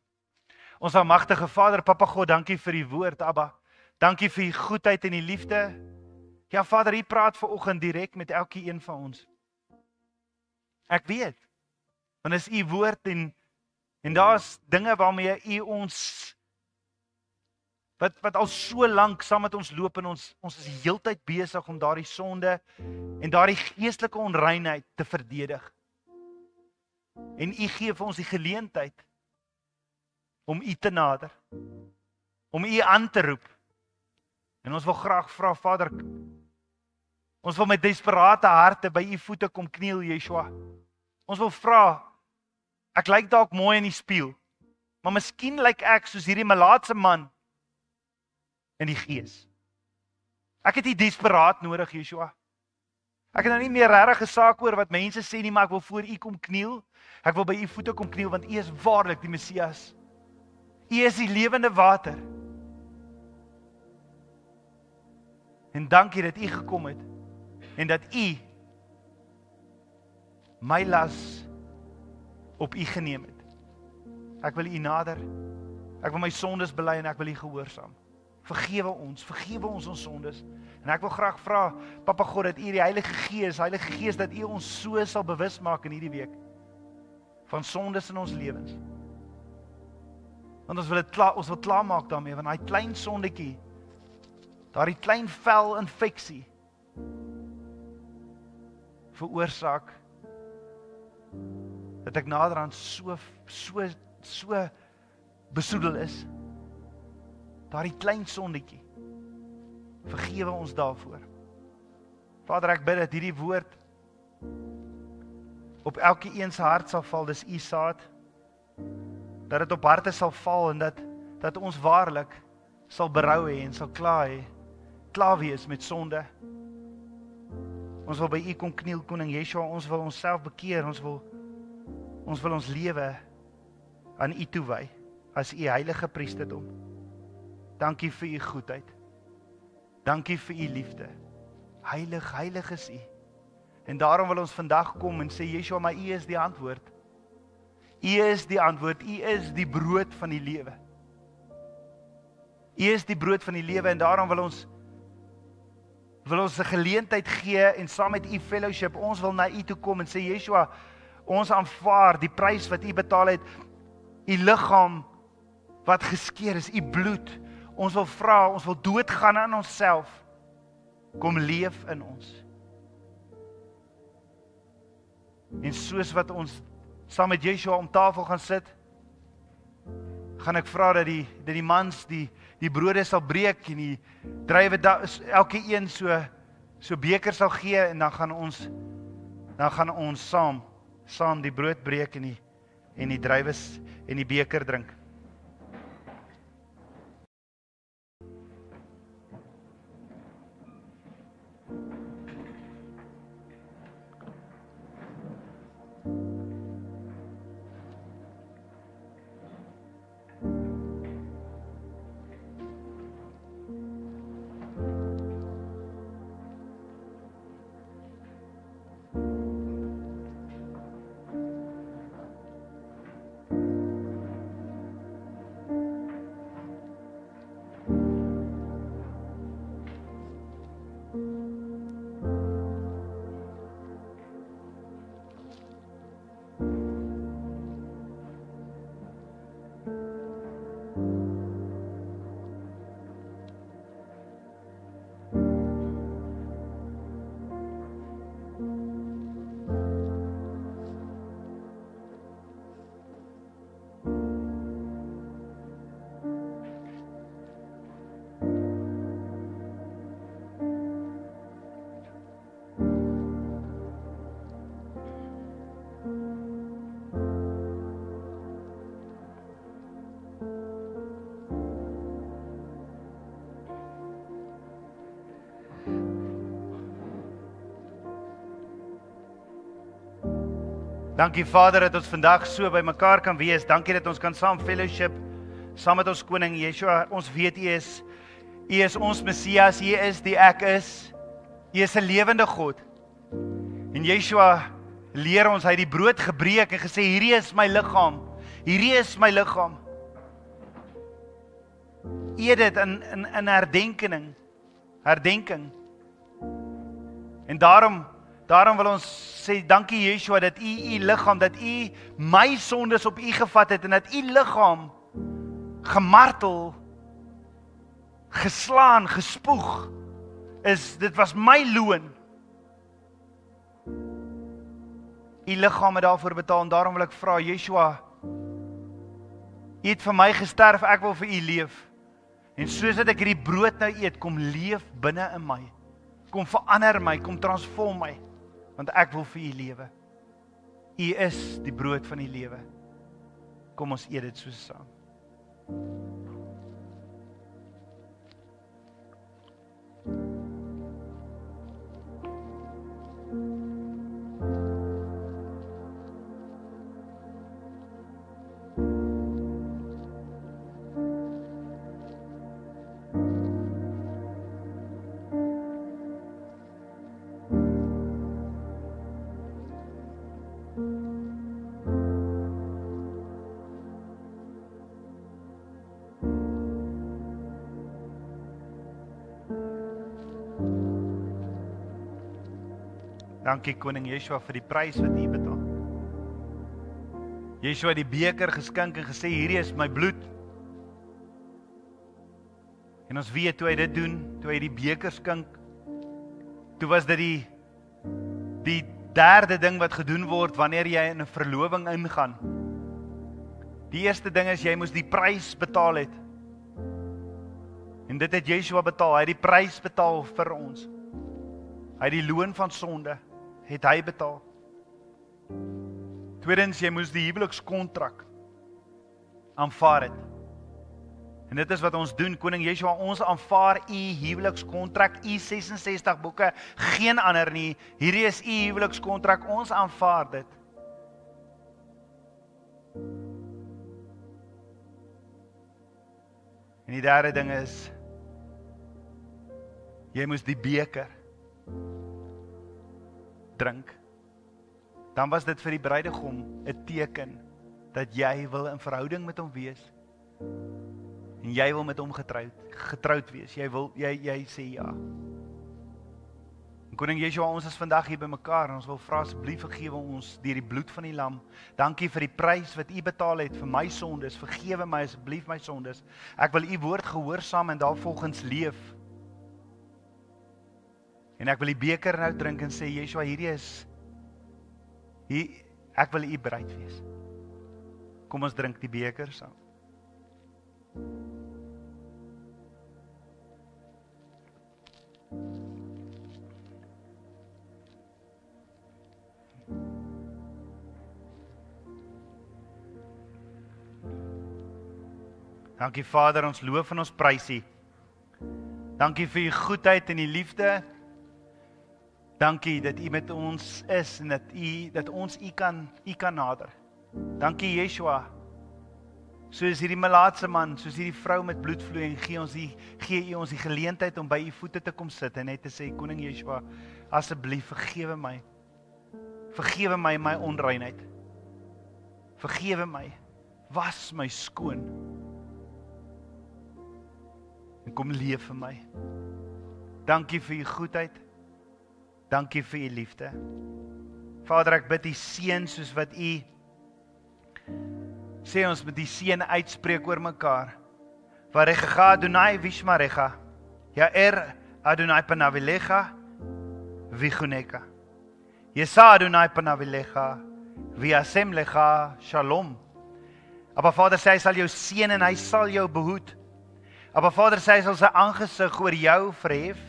Ons almagtige Vader, Papa God, dankie vir die woord, Abba. Dankie vir die goedheid en die liefde. Ja, Vader, U praat vanoggend direk met elkeen van ons. Ek weet, want is U woord en daar's dinge waarmee U ons wat al so lank saam met ons loop en ons is die heeltyd besig om daardie sonde en daardie geestelike onreinheid te verdedig. En U gee vir ons die geleentheid om U te nader, om U aan te roep. En ons wil graag vra, Vader, ons wil met desperate harte by U voete kom kniel, Yeshua. Ons wil vra, ek lyk dalk mooi in die spieël, maar miskien lyk ek soos hierdie melaatse man in die gees. Ek het U desperaat nodig, Yeshua. Ek het nou nie meer regtig 'n saak oor wat mense sê nie, maar ek wil voor U kom kniel. Ek wil by U voete kom kniel, want U is waarlik die Messias. U is die lewende water. En dankie dat U gekom het en dat U my las op U geneem het. Ek wil U nader. Ek wil my sondes bely en ek wil U gehoorsaam. Vergewe ons ons sondes. En ek wil graag vra, Papa God, dat U die Heilige Gees, dat U ons so sal bewus maak in hierdie week van sondes in ons lewens. Want ons wil klaar maak daarmee, want daai klein sondetjie, daardie klein velinfeksie veroorsaak dat ek naderhand so besoedel is. Daardie klein sondetjie. Vergewe ons daarvoor. Vader, ek bid dat hierdie woord op elkeen se hart sal val, dis U saad. Dat dit op harte sal val en dat ons waarlik sal berou hê en sal klaar wees met sonde. Ons wil by U kom kniel, Koning Yeshua, ons wil onsself bekeer, ons wil ons lewe aan U toewy as U heilige priesterdom. Dankie vir U goedheid. Dankie vir U liefde. Heilig is U. En daarom wil ons vandag kom en sê, Yeshua, maar U is die antwoord. U is die antwoord. U is die brood van die lewe. U is die brood van die lewe en daarom wil ons 'n geleentheid gee en saam met U fellowship, ons wil na U toe kom en sê, Yeshua, ons aanvaar die prys wat U betaal het, U liggaam wat geskeur is, U bloed. Ons wil vra, ons wil doodgaan aan onsself. Kom leef in ons. En soos wat ons saam met Yeshua om tafel gaan sit, gaan ek vra dat die mans die brode sal breek en die druiwe elke een so beker sal gee en dan gaan ons saam die brood breek en die druiwe en die beker drink. Dankie Vader dat ons vandag so by mekaar kan wees. Dankie dat ons kan saam fellowship, saam met ons koning Yeshua. Ons weet U is ons Messias, U is die ek is. U is 'n lewende God. En Yeshua, leer ons, hy het die brood gebreek en gesê, hierdie is my liggaam. Hierdie is my liggaam. Eet dit in herdenking. En daarom wil ons sê, dankie Yeshua, dat u liggaam, dat u my sondes op u gevat het, en dat u liggaam gemartel, geslaan, gespoeg is, dit was my loon. U liggaam het daarvoor betaal, en daarom wil ek vra, Yeshua, u het vir my gesterf, ek wil vir u leef. En soos dat ek hierdie brood nou eet, kom leef binne in my. Kom verander my, kom transform my, want ek wil vir u lewe. U is die brood van die lewe. Kom ons eet dit so saam. Dankie Koning Yeshua vir die prys wat u betaal. Yeshua het die beker geskink en gesê, hierdie is my bloed. En ons weet, toe hy dit doen, toe hy die beker skink, toe was dit die derde ding wat gedoen word wanneer jy in 'n verloving ingaan. Die eerste ding is, jy moes die prys betaal het. En dit het Yeshua betaal, hy het die prys betaal vir ons. Hy het die loon van sonde, het hy betaal. Tweedens, jy moes die huwelikskontrak aanvaar het. En dit is wat ons doen, Koning Yeshua, ons aanvaar u huwelikskontrak, u 66 boeke, geen ander nie. Hierdie is u huwelikskontrak, ons aanvaar dit. En die derde ding is, jy moes die beker drink. Dan was dit vir die bruidegom 'n teken dat jy wil in verhouding met hom wees. En jy wil met hom getroud wees. Jy sê ja. En Koning Yeshua, ons is vandag hier by mekaar en ons wil vra asseblief vergewe ons deur die bloed van die lam. Dankie vir die prys wat u betaal het vir my sondes. Vergewe my asseblief my sondes. Ek wil u woord gehoorsaam en daarvolgens leef. En ek wil die beker nou drink en sê, Yeshua, ek wil u bruid wees. Kom ons drink die beker saam. Dankie Vader, ons loof en ons prys u. Dankie vir u goedheid en u liefde. Dankie dat u met ons is en dat ons u kan nader. Dankie Yeshua. Soos hierdie melaatse man, soos hierdie vrou met bloedvloeiing, gee u ons die geleentheid om by u voete te kom sit en net te sê, Koning Yeshua, asseblief vergewe my. Vergewe my my onreinheid. Vergewe my. Was my skoon. En kom leef vir my. Dankie vir u goedheid. Dankie vir u liefde. Vader, ek bid u seën soos wat u sê ons met die seën uitspreek oor mekaar. Varecha Adonai vishmarecha. Yair Adonai panavilecha vichuneka. Yesa Adonai panavilecha viasem lecha shalom. Aber Vader sê hy sal jou seën en hy sal jou behoed. Aber Vader sê hy sal sy aangesig oor jou verhef,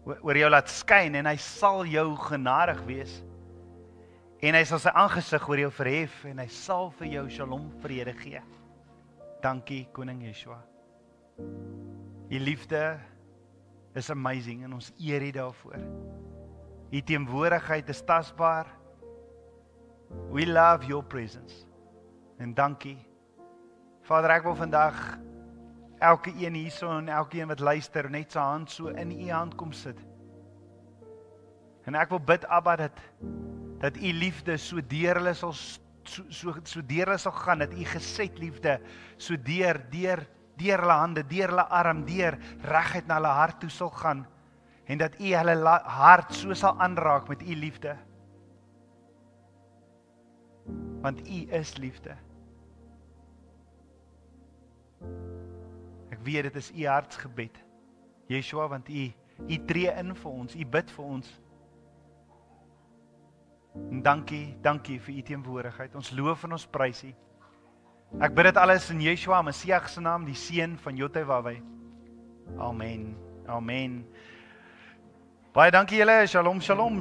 oor jou laat skyn en hy sal jou genadig wees. En hy sal sy aangesig oor jou verhef en hy sal vir jou shalom vrede gee. Dankie Koning Yeshua. Die liefde is amazing en ons eer u daarvoor. Die teenwoordigheid is tasbaar. We love your presence. En dankie. Vader, ek wil vandag elke een hierso en elke een wat luister net sy hand so in u hand kom sit. En ek wil bid, Abba, dat U liefde so deur hulle sal so deur hulle sal gaan, dat U geset liefde so deur hulle hande, deur hulle arm, deur reguit na hulle hart toe sal gaan, en dat U hulle hart so sal aanraak met U liefde. Want U is liefde. Ek weet dit is U hartsgebed, Yeshua, want U tree in vir ons, U bid vir ons. En dankie vir U teenwoordigheid. Ons loof en ons prys U. Ek bid dit alles in Yeshua Messiah se naam, die seun van Jotewawei. Amen. Amen. Baie dankie julle. Shalom, shalom.